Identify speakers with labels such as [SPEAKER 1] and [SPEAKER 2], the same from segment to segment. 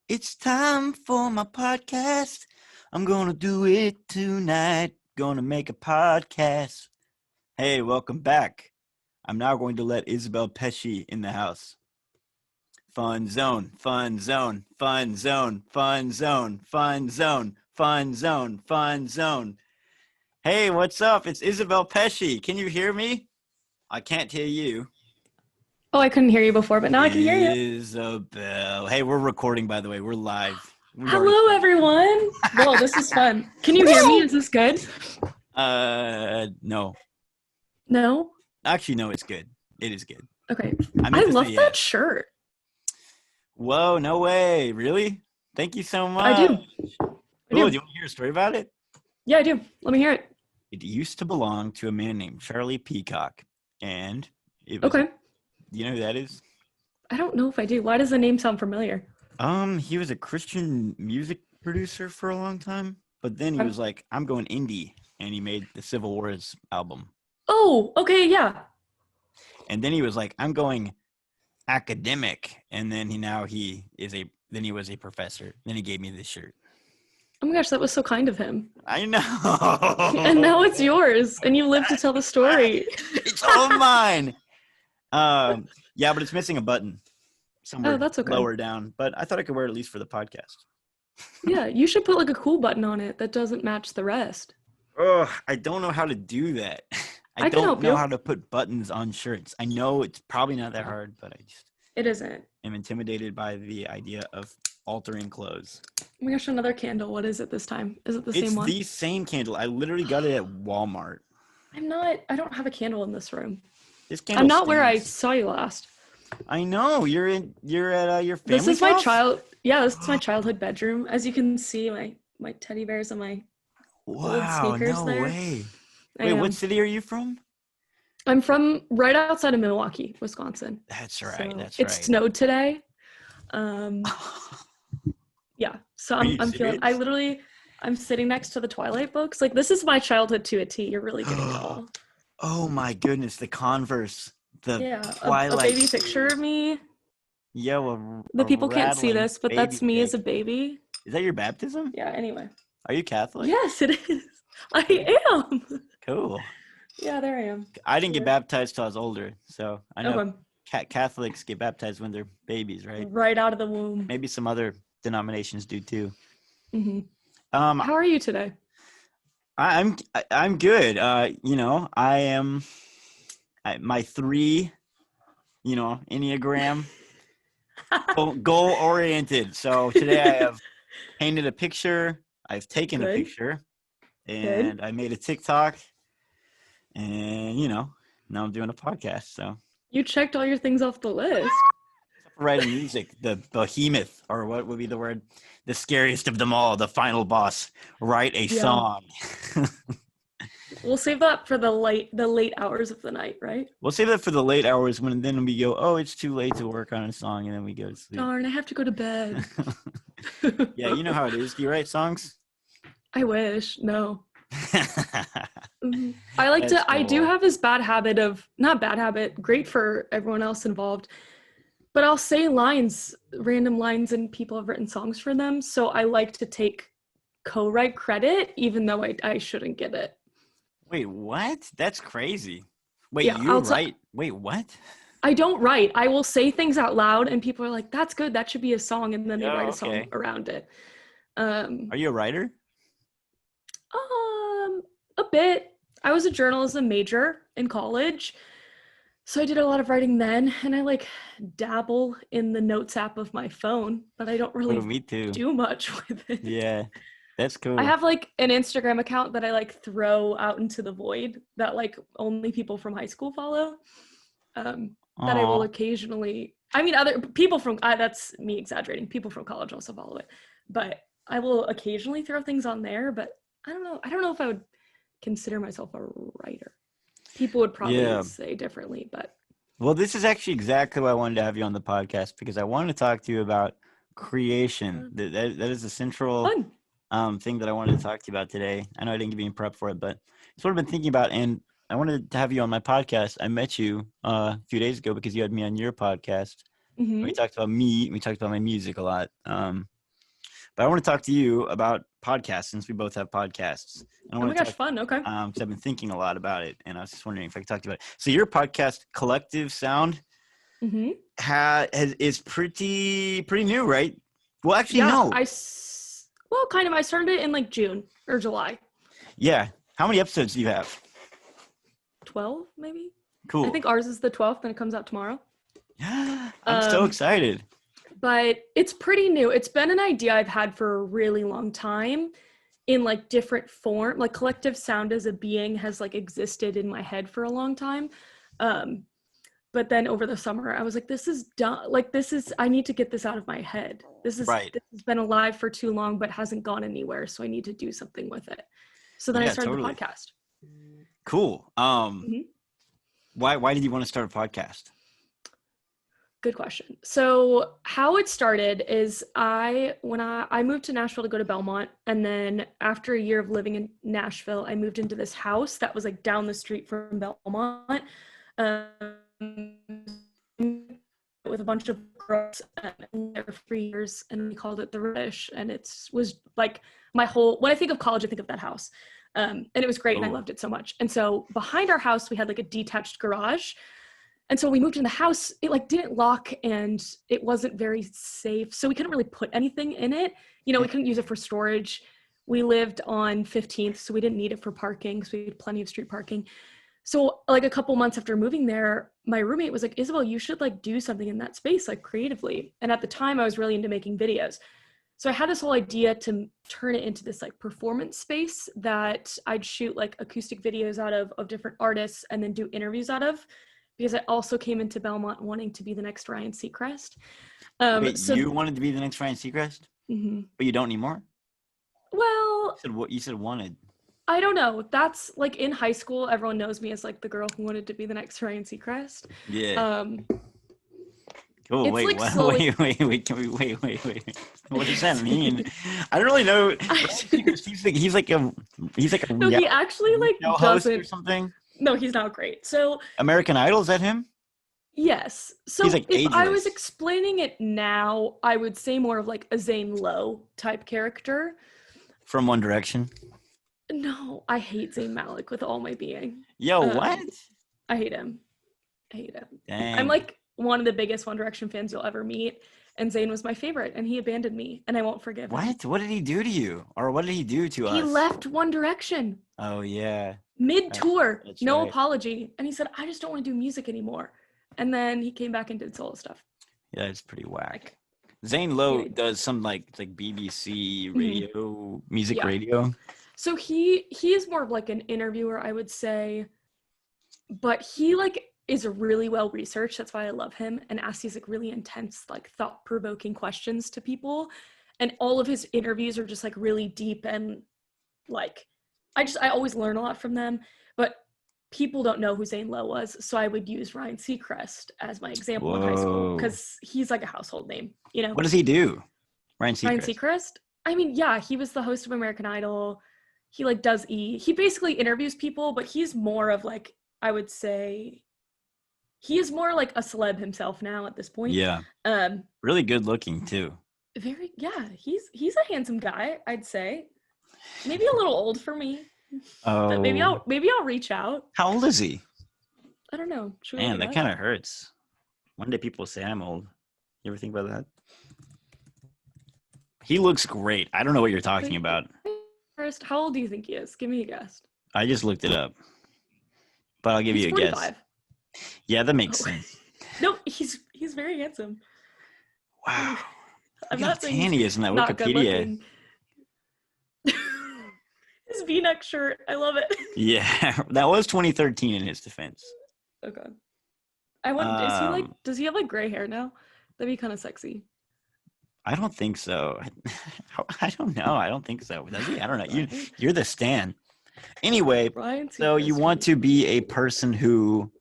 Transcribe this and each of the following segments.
[SPEAKER 1] It's time for my podcast. I'm gonna do it tonight. Gonna make a podcast. Hey, welcome back. I'm now going to let Isabel Pesci in the house. Fun zone, fun zone, fun zone, fun zone, fun zone, fun zone, fun zone. Hey, what's up? It's Isabel Pesci. Can you hear me? I can't hear you.
[SPEAKER 2] Oh, I couldn't hear you before, but now I can hear you.
[SPEAKER 1] Isabel. Hey, we're recording, by the way. We're live. We've already
[SPEAKER 2] Hello,
[SPEAKER 1] started.
[SPEAKER 2] everyone. Whoa, this is fun. Can you hear me? Is this good?
[SPEAKER 1] No.
[SPEAKER 2] No?
[SPEAKER 1] Actually, no, it's good. It is good.
[SPEAKER 2] Okay.
[SPEAKER 1] I
[SPEAKER 2] I
[SPEAKER 1] meant to say
[SPEAKER 2] love that
[SPEAKER 1] yes.
[SPEAKER 2] shirt.
[SPEAKER 1] Whoa, no way. Really? Thank you so
[SPEAKER 2] I
[SPEAKER 1] much.
[SPEAKER 2] do. I
[SPEAKER 1] Cool. Do
[SPEAKER 2] do.
[SPEAKER 1] you want to hear a story about it?
[SPEAKER 2] Yeah, I do. Let me hear it.
[SPEAKER 1] It used to belong to a man named Charlie Peacock. And it was,
[SPEAKER 2] Okay.
[SPEAKER 1] you know who that is?
[SPEAKER 2] I don't know if I do. Why does the name sound familiar?
[SPEAKER 1] He was a Christian music producer for a long time. But then he
[SPEAKER 2] Okay.
[SPEAKER 1] was like, I'm going indie. And he made the Civil Wars album.
[SPEAKER 2] Oh, okay. Yeah.
[SPEAKER 1] And then he was like, I'm going academic. And then he was a professor. Then he gave me this shirt.
[SPEAKER 2] Oh my gosh, that was so kind of him.
[SPEAKER 1] I know.
[SPEAKER 2] And now it's yours, and you live to tell the story.
[SPEAKER 1] It's all mine. Yeah, but it's missing a button
[SPEAKER 2] Oh,
[SPEAKER 1] somewhere
[SPEAKER 2] that's okay.
[SPEAKER 1] lower down. But I thought I could wear it at least for the podcast.
[SPEAKER 2] Yeah, you should put like a cool button on it that doesn't match the rest.
[SPEAKER 1] Oh, I don't know how to do that. I
[SPEAKER 2] I can
[SPEAKER 1] don't
[SPEAKER 2] help
[SPEAKER 1] know
[SPEAKER 2] you.
[SPEAKER 1] how to put buttons on shirts. I know it's probably not that hard, but I just
[SPEAKER 2] It isn't.
[SPEAKER 1] am intimidated by the idea of altering clothes.
[SPEAKER 2] Oh my gosh, another candle. What is it this time? Is it the
[SPEAKER 1] It's
[SPEAKER 2] same one?
[SPEAKER 1] the same candle. I literally got it at Walmart.
[SPEAKER 2] I don't have a candle in this room.
[SPEAKER 1] This
[SPEAKER 2] I'm
[SPEAKER 1] candle
[SPEAKER 2] not where I
[SPEAKER 1] stinks.
[SPEAKER 2] saw you last.
[SPEAKER 1] I know you're at your
[SPEAKER 2] This
[SPEAKER 1] family's
[SPEAKER 2] is my
[SPEAKER 1] house.
[SPEAKER 2] this is my childhood bedroom. As you can see, my teddy bears and my old
[SPEAKER 1] Wow,
[SPEAKER 2] sneakers
[SPEAKER 1] no
[SPEAKER 2] there.
[SPEAKER 1] way.
[SPEAKER 2] I
[SPEAKER 1] Wait, what
[SPEAKER 2] am.
[SPEAKER 1] city are you from?
[SPEAKER 2] I'm from right outside of Milwaukee, Wisconsin.
[SPEAKER 1] That's right.
[SPEAKER 2] So
[SPEAKER 1] That's
[SPEAKER 2] it
[SPEAKER 1] right.
[SPEAKER 2] snowed today. Um, yeah. So
[SPEAKER 1] Are
[SPEAKER 2] I'm
[SPEAKER 1] you
[SPEAKER 2] I'm feeling
[SPEAKER 1] serious?
[SPEAKER 2] I'm sitting next to the Twilight books. Like this is my childhood to a T. You're really getting it all.
[SPEAKER 1] Oh my goodness, the Converse, the
[SPEAKER 2] Yeah. A
[SPEAKER 1] Twilight
[SPEAKER 2] baby picture of
[SPEAKER 1] shoes.
[SPEAKER 2] me.
[SPEAKER 1] Yo,
[SPEAKER 2] The
[SPEAKER 1] a
[SPEAKER 2] people can't see
[SPEAKER 1] rattling
[SPEAKER 2] this, but
[SPEAKER 1] baby
[SPEAKER 2] that's me as
[SPEAKER 1] pic.
[SPEAKER 2] a baby.
[SPEAKER 1] Is that your baptism?
[SPEAKER 2] Yeah, anyway.
[SPEAKER 1] Are you Catholic?
[SPEAKER 2] Yes, it is. I am.
[SPEAKER 1] Cool.
[SPEAKER 2] Yeah, there I am.
[SPEAKER 1] I didn't get
[SPEAKER 2] Here.
[SPEAKER 1] baptized till I was older, so I know
[SPEAKER 2] Okay.
[SPEAKER 1] Catholics get baptized when they're babies, right?
[SPEAKER 2] Right out of the womb.
[SPEAKER 1] Maybe some other denominations do too.
[SPEAKER 2] Hmm.
[SPEAKER 1] Um,
[SPEAKER 2] How are you today?
[SPEAKER 1] I'm good. I am my three, Enneagram goal oriented. So today I have painted a picture, I've taken a
[SPEAKER 2] Good.
[SPEAKER 1] picture,
[SPEAKER 2] Good.
[SPEAKER 1] and I made a TikTok, and now I'm doing a podcast. So
[SPEAKER 2] You checked all your things off the list.
[SPEAKER 1] writing music, the behemoth, or what would be the word? The scariest of them all, the final boss. Write a
[SPEAKER 2] Yeah.
[SPEAKER 1] song.
[SPEAKER 2] We'll save that for the late hours of the night, right?
[SPEAKER 1] We'll save that for the late hours when then we go, oh, it's too late to work on a song, and then we go to sleep.
[SPEAKER 2] Darn, I have to go to bed.
[SPEAKER 1] Yeah, you know how it is. Do you write songs?
[SPEAKER 2] I wish. No.
[SPEAKER 1] That's
[SPEAKER 2] I do
[SPEAKER 1] cool.
[SPEAKER 2] have this bad habit of, not bad habit, great for everyone else involved, but I'll say random lines, and people have written songs for them. So I like to take co-write credit, even though I shouldn't get it.
[SPEAKER 1] Wait, what? That's crazy. Wait,
[SPEAKER 2] Yeah,
[SPEAKER 1] you write? Wait, what?
[SPEAKER 2] I don't write. I will say things out loud, and people are like, "That's good. That should be a song," and then they
[SPEAKER 1] Oh,
[SPEAKER 2] write a song
[SPEAKER 1] okay.
[SPEAKER 2] around it.
[SPEAKER 1] Are you a writer?
[SPEAKER 2] A bit. I was a journalism major in college, so I did a lot of writing then, and I like dabble in the notes app of my phone, but I don't
[SPEAKER 1] Oh,
[SPEAKER 2] really
[SPEAKER 1] me too.
[SPEAKER 2] do much with it.
[SPEAKER 1] Yeah, that's
[SPEAKER 2] I
[SPEAKER 1] cool.
[SPEAKER 2] have like an Instagram account that I like throw out into the void that like only people from high school follow. That I will
[SPEAKER 1] Oh,
[SPEAKER 2] occasionally. I mean, other people from that's me exaggerating. People from college also follow it, but I will occasionally throw things on there. But I don't know. I don't know if I would consider myself a writer. People would probably
[SPEAKER 1] yeah.
[SPEAKER 2] say differently, but
[SPEAKER 1] Well, this is actually exactly why I wanted to have you on the podcast because I wanted to talk to you about creation. That is the central
[SPEAKER 2] fun.
[SPEAKER 1] thing that I wanted to talk to you about today. I know I didn't give you any prep for it, but it's what I've been thinking about, and I wanted to have you on my podcast. I met you a few days ago because you had me on your podcast. We
[SPEAKER 2] Mm-hmm.
[SPEAKER 1] talked about me. We talked about my music a lot. But I want to talk to you about podcasts since we both have podcasts. I
[SPEAKER 2] Oh
[SPEAKER 1] want
[SPEAKER 2] my
[SPEAKER 1] to
[SPEAKER 2] gosh,
[SPEAKER 1] talk,
[SPEAKER 2] fun. Okay.
[SPEAKER 1] because I've been thinking a lot about it, and I was just wondering if I could talk to you about it. So your podcast, Collective Sound,
[SPEAKER 2] Mm-hmm.
[SPEAKER 1] is pretty new, right? Well, actually,
[SPEAKER 2] Yeah,
[SPEAKER 1] no.
[SPEAKER 2] well, kind of. I started it in like June or July.
[SPEAKER 1] Yeah. How many episodes do you have?
[SPEAKER 2] 12, maybe. I
[SPEAKER 1] Cool.
[SPEAKER 2] think ours is the 12th, and it comes out tomorrow.
[SPEAKER 1] I'm so excited.
[SPEAKER 2] But it's pretty new. It's been an idea I've had for a really long time in like different form. Like collective sound as a being has like existed in my head for a long time. But then over the summer, I was like, this is done. Like, I need to get this out of my head. This
[SPEAKER 1] Right.
[SPEAKER 2] has been alive for too long, but hasn't gone anywhere. So I need to do something with it. So then I
[SPEAKER 1] Yeah,
[SPEAKER 2] started
[SPEAKER 1] totally.
[SPEAKER 2] the podcast.
[SPEAKER 1] Cool.
[SPEAKER 2] Mhm.
[SPEAKER 1] Why did you want to start a podcast?
[SPEAKER 2] Good question. So how it started is when I moved to Nashville to go to Belmont, and then after a year of living in Nashville, I moved into this house that was like down the street from Belmont, with a bunch of girls and there for years, and we called it the Rich, and it was like when I think of college, I think of that house, and it was great, and I loved it so much. And so behind our house, we had like a detached garage. And so we moved in the house, it like didn't lock and it wasn't very safe. So we couldn't really put anything in it. We couldn't use it for storage. We lived on 15th, so we didn't need it for parking because we had plenty of street parking. So like a couple months after moving there, my roommate was like, Isabel, you should like do something in that space, like creatively. And at the time I was really into making videos. So I had this whole idea to turn it into this like performance space that I'd shoot like acoustic videos out of different artists and then do interviews out of, because I also came into Belmont wanting to be the next Ryan Seacrest.
[SPEAKER 1] Wait, you wanted to be the next Ryan Seacrest?
[SPEAKER 2] Mm-hmm.
[SPEAKER 1] But you don't anymore?
[SPEAKER 2] Well,
[SPEAKER 1] You said wanted.
[SPEAKER 2] I don't know. That's like in high school, everyone knows me as like the girl who wanted to be the next Ryan Seacrest.
[SPEAKER 1] Yeah. Cool.
[SPEAKER 2] It's
[SPEAKER 1] Wait,
[SPEAKER 2] like
[SPEAKER 1] what?
[SPEAKER 2] slowly...
[SPEAKER 1] Wait. Wait. What does that mean? I don't really know. He's like a
[SPEAKER 2] No, he actually like
[SPEAKER 1] show host or something.
[SPEAKER 2] No, he's not great. So
[SPEAKER 1] American Idol, is that him?
[SPEAKER 2] yes. So
[SPEAKER 1] he's like
[SPEAKER 2] if
[SPEAKER 1] ageless.
[SPEAKER 2] I was explaining it now, I would say more of like a Zane Lowe type character.
[SPEAKER 1] From One Direction?
[SPEAKER 2] No, I hate Zayn Malik with all my being.
[SPEAKER 1] Yo, what?
[SPEAKER 2] I hate him.
[SPEAKER 1] Dang.
[SPEAKER 2] I'm like one of the biggest One Direction fans you'll ever meet, and Zayn was my favorite, and he abandoned me, and I won't forgive him.
[SPEAKER 1] What? What did he do to you? Or what did he do to us?
[SPEAKER 2] He left One Direction.
[SPEAKER 1] Oh, yeah.
[SPEAKER 2] Mid-tour.
[SPEAKER 1] That's
[SPEAKER 2] no
[SPEAKER 1] right.
[SPEAKER 2] apology. And he said, I just don't want to do music anymore. And then he came back and did solo stuff.
[SPEAKER 1] Yeah, it's pretty whack. Zane Lowe does some like BBC radio, music radio.
[SPEAKER 2] So he is more of like an interviewer, I would say. But he like is really well researched. That's why I love him, and asks these like really intense, like thought-provoking questions to people. And all of his interviews are just like really deep, and like I always learn a lot from them. But people don't know who Zane Lowe was, so I would use Ryan Seacrest as my example in high school because he's like a household name. What
[SPEAKER 1] does he do? Ryan
[SPEAKER 2] Seacrest? I mean, yeah, he was the host of American Idol. He like does he basically interviews people, but he's more of like, I would say he is more like a celeb himself now at this point.
[SPEAKER 1] Yeah. Really good looking too.
[SPEAKER 2] He's a handsome guy, I'd say. Maybe a little old for me.
[SPEAKER 1] Oh.
[SPEAKER 2] But maybe I'll reach out.
[SPEAKER 1] How old is he?
[SPEAKER 2] I don't know.
[SPEAKER 1] Man, that kind of hurts. One day people say I'm old. You ever think about that? He looks great. I don't know what you're talking about.
[SPEAKER 2] First, how old do you think he is? Give me a guess.
[SPEAKER 1] I just looked it up. But I'll give you a
[SPEAKER 2] 45.
[SPEAKER 1] guess. Yeah, that makes sense.
[SPEAKER 2] No, he's very handsome.
[SPEAKER 1] Wow.
[SPEAKER 2] I'm not saying
[SPEAKER 1] tan he is in that Wikipedia.
[SPEAKER 2] His V-neck shirt, I love it.
[SPEAKER 1] Yeah, that was 2013 in his defense.
[SPEAKER 2] Okay. I wonder, does he have like gray hair now? That'd be kind of sexy.
[SPEAKER 1] I don't think so. I don't know. I don't think so. Does he? I don't know. You're the stan. Anyway, so you want to be a person who...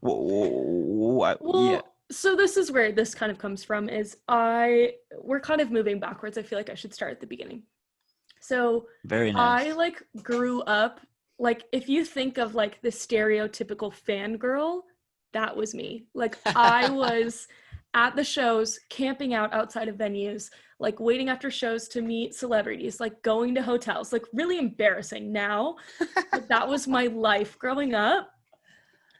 [SPEAKER 2] Well, so this is where this kind of comes from, is we're kind of moving backwards. I feel like I should start at the beginning. So
[SPEAKER 1] very nice.
[SPEAKER 2] I like grew up, like if you think of like the stereotypical fangirl, that was me. Like I was at the shows, camping out outside of venues, like waiting after shows to meet celebrities, like going to hotels, like really embarrassing now. But that was my life growing up.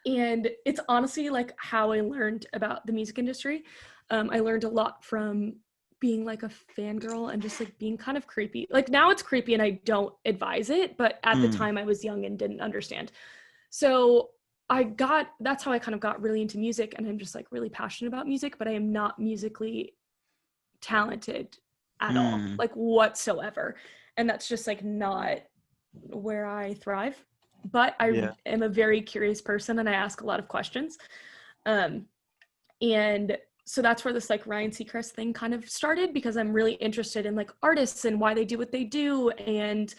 [SPEAKER 2] And it's honestly like how I learned about the music industry. I learned a lot from being like a fangirl and just like being kind of creepy. Like now it's creepy and I don't advise it, but at the time I was young and didn't understand. So that's how I kind of got really into music, and I'm just like really passionate about music, but I am not musically talented at all, like whatsoever. And that's just like not where I thrive. But I am a very curious person and I ask a lot of questions. And so that's where this like Ryan Seacrest thing kind of started, because I'm really interested in like artists and why they do what they do and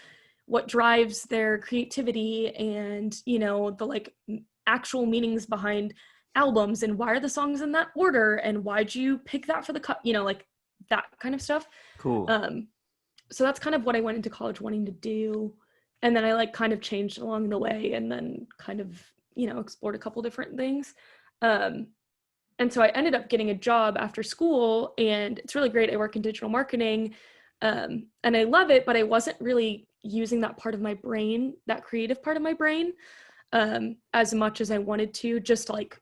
[SPEAKER 2] what drives their creativity and, you know, the like actual meanings behind albums and why are the songs in that order and why'd you pick that for the cut, you know, like that kind of stuff.
[SPEAKER 1] Cool.
[SPEAKER 2] So that's kind of what I went into college wanting to do. And then I like kind of changed along the way and then kind of, you know, explored a couple different things. And so I ended up getting a job after school, and it's really great. I work in digital marketing, and I love it, but I wasn't really using that part of my brain, that creative part of my brain, as much as I wanted to, just like,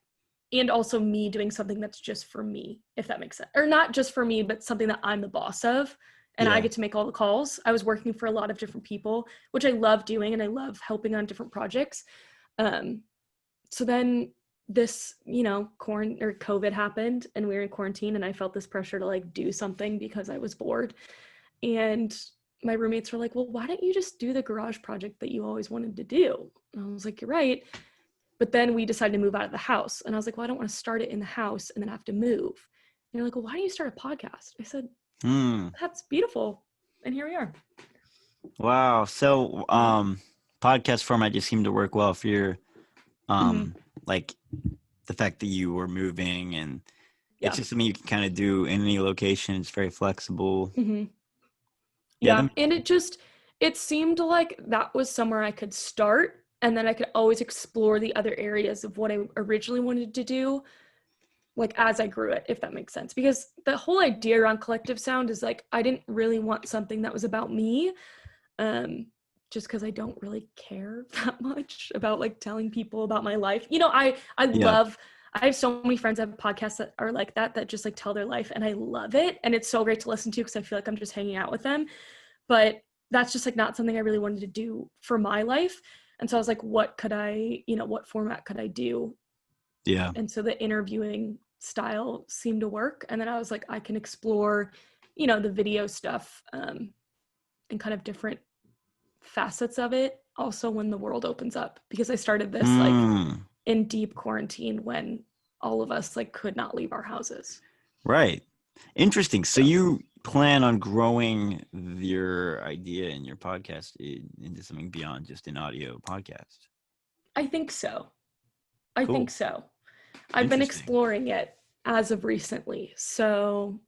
[SPEAKER 2] and also me doing something that's just for me, if that makes sense. Or not just for me, but something that I'm the boss of, and I get to make all the calls. I was working for a lot of different people, which I love doing, and I love helping on different projects. So then this, you know, COVID happened and we were in quarantine, and I felt this pressure to like do something because I was bored. And my roommates were like, well, why don't you just do the garage project that you always wanted to do? And I was like, you're right. But then we decided to move out of the house. And I was like, well, I don't want to start it in the house and then have to move. And they're like, well, why don't you start a podcast? I said, that's beautiful. And here we are.
[SPEAKER 1] Wow. So podcast format just seemed to work well for your like the fact that you were moving, and it's just something you can kind of do in any location. It's very flexible.
[SPEAKER 2] And it seemed like that was somewhere I could start, and then I could always explore the other areas of what I originally wanted to do, like as I grew it, if that makes sense. Because the whole idea around Collective Sound is like, I didn't really want something that was about me, just because I don't really care that much about like telling people about my life. You know, I have so many friends that have podcasts that are like that just like tell their life, and I love it. And it's so great to listen to because I feel like I'm just hanging out with them. But that's just like not something I really wanted to do for my life. And so I was like, what format could I do? Yeah. And so the interviewing style seemed to work. And then I was like, I can explore, you know, the video stuff and kind of different facets of it also when the world opens up, because I started this like in deep quarantine when all of us like could not leave our houses.
[SPEAKER 1] Right. Interesting. So you plan on growing your idea and your podcast into something beyond just an audio podcast?
[SPEAKER 2] I think so. I've been exploring it as of recently. So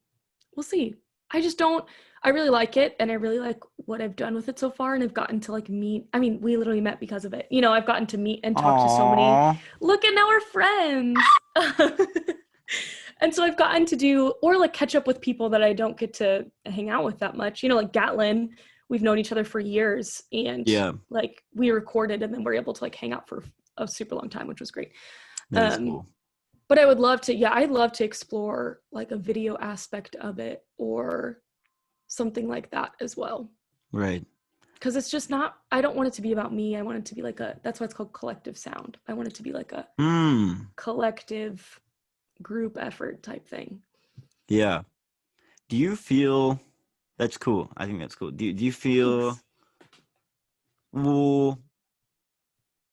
[SPEAKER 2] we'll see. I really like it, and I really like what I've done with it so far, and I've gotten to like meet, I mean, we literally met because of it. You know, I've gotten to meet and talk to so many, look, and now we're friends. And so I've gotten to do, or like catch up with people that I don't get to hang out with that much. You know, like Gatlin, we've known each other for years, and like we recorded and then we're able to like hang out for a super long time, which was great.
[SPEAKER 1] That is cool.
[SPEAKER 2] But I would love to, I'd love to explore like a video aspect of it or something like that as well.
[SPEAKER 1] Right.
[SPEAKER 2] Because it's just not, I don't want it to be about me. I want it to be like that's why it's called Collective Sound. I want it to be like a collective group effort type thing.
[SPEAKER 1] Yeah. Do you feel, that's cool. I think that's cool. Do you feel, well,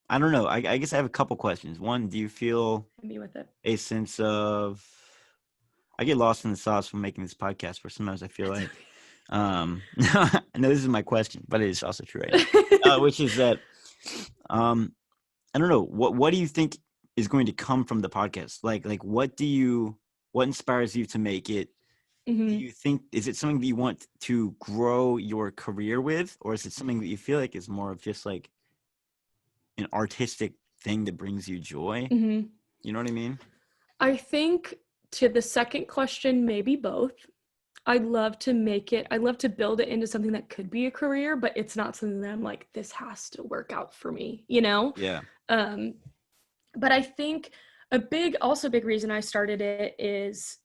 [SPEAKER 1] I don't know. I guess I have a couple questions. One, do you feel a sense of, I get lost in the sauce when making this podcast, where sometimes I feel like, I know this is my question, but it is also true right now, which is that, I don't know, what do you think is going to come from the podcast? Like what inspires you to make it? Do you think, is it something that you want to grow your career with, or is it something that you feel like is more of just like an artistic thing that brings you joy? You know what I mean?
[SPEAKER 2] I think To the second question, maybe both. I'd love to build it into something that could be a career, but it's not something that I'm like, this has to work out for me, you know?
[SPEAKER 1] Yeah.
[SPEAKER 2] But I think also a big reason I started it is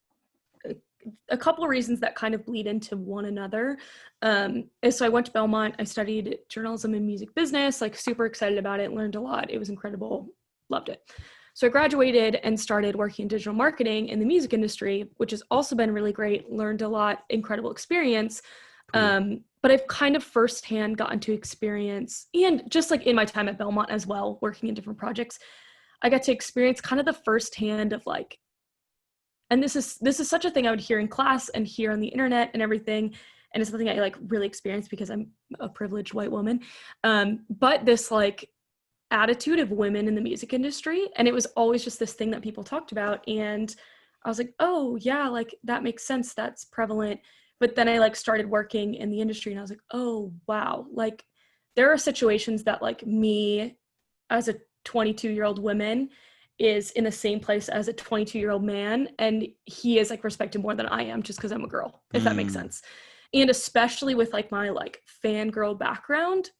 [SPEAKER 2] a couple of reasons that kind of bleed into one another. So I went to Belmont, I studied journalism and music business, like super excited about it, learned a lot. It was incredible, loved it. So I graduated and started working in digital marketing in the music industry, which has also been really great, learned a lot, incredible experience.
[SPEAKER 1] Cool.
[SPEAKER 2] But I've kind of firsthand gotten to experience, and just like in my time at Belmont as well, working in different projects, I got to experience kind of the firsthand of like, and this is such a thing I would hear in class and hear on the internet and everything, and it's something I like really experienced because I'm a privileged white woman. But this like attitude of women in the music industry, and it was always just this thing that people talked about, and I was like, oh yeah, like that makes sense, that's prevalent. But then I like started working in the industry and I was like, oh wow, like there are situations that like me as a 22-year-old woman is in the same place as a 22-year-old man, and he is like respected more than I am just because I'm a girl, if that makes sense. And especially with like my like fangirl background,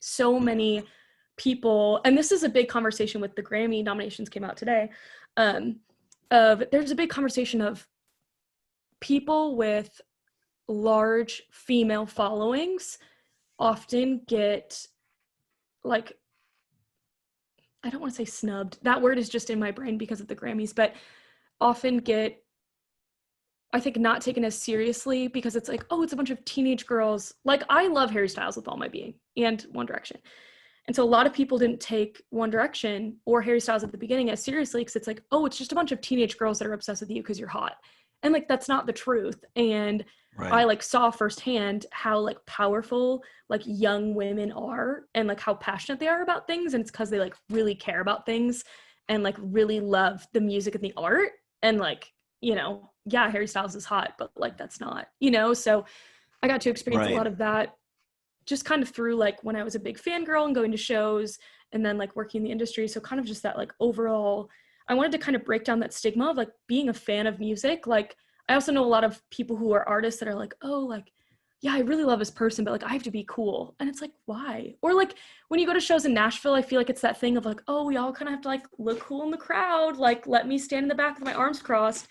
[SPEAKER 2] so many people, and this is a big conversation with the Grammy nominations came out today, there's a big conversation of people with large female followings often get like, I don't want to say snubbed, that word is just in my brain because of the Grammys, but often get, I think, not taken as seriously because it's like, oh, it's a bunch of teenage girls. Like I love Harry Styles with all my being and One Direction. And so a lot of people didn't take One Direction or Harry Styles at the beginning as seriously because it's like, oh, it's just a bunch of teenage girls that are obsessed with you because you're hot. And like, that's not the truth. And I like saw firsthand how like powerful like young women are and like how passionate they are about things. And it's because they like really care about things and like really love the music and the art. And like, you know, yeah, Harry Styles is hot, but like, that's not, you know? So I got to experience a lot of that just kind of through like when I was a big fangirl and going to shows and then like working in the industry. So kind of just that like overall, I wanted to kind of break down that stigma of like being a fan of music. Like I also know a lot of people who are artists that are like, oh, like, yeah, I really love this person, but like I have to be cool. And it's like, why? Or like when you go to shows in Nashville, I feel like it's that thing of like, oh, we all kind of have to like look cool in the crowd. Like, let me stand in the back with my arms crossed.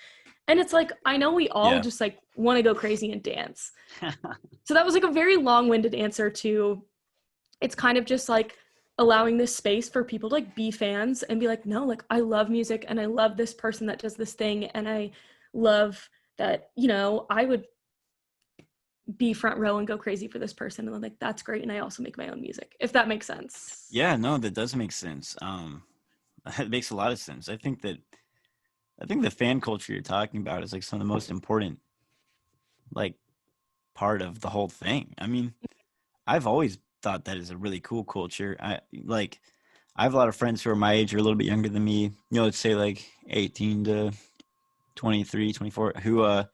[SPEAKER 2] And it's like, I know we all just like want to go crazy and dance. So that was like a very long-winded answer to, it's kind of just like allowing this space for people to like be fans and be like, no, like I love music and I love this person that does this thing. And I love that, you know, I would be front row and go crazy for this person. And I'm like, that's great. And I also make my own music, if that makes sense.
[SPEAKER 1] Yeah, no, that does make sense. It makes a lot of sense. I think the fan culture you're talking about is like some of the most important like part of the whole thing. I mean, I've always thought that is a really cool culture. I have a lot of friends who are my age or a little bit younger than me, you know, let's say like 18 to 23, 24, who are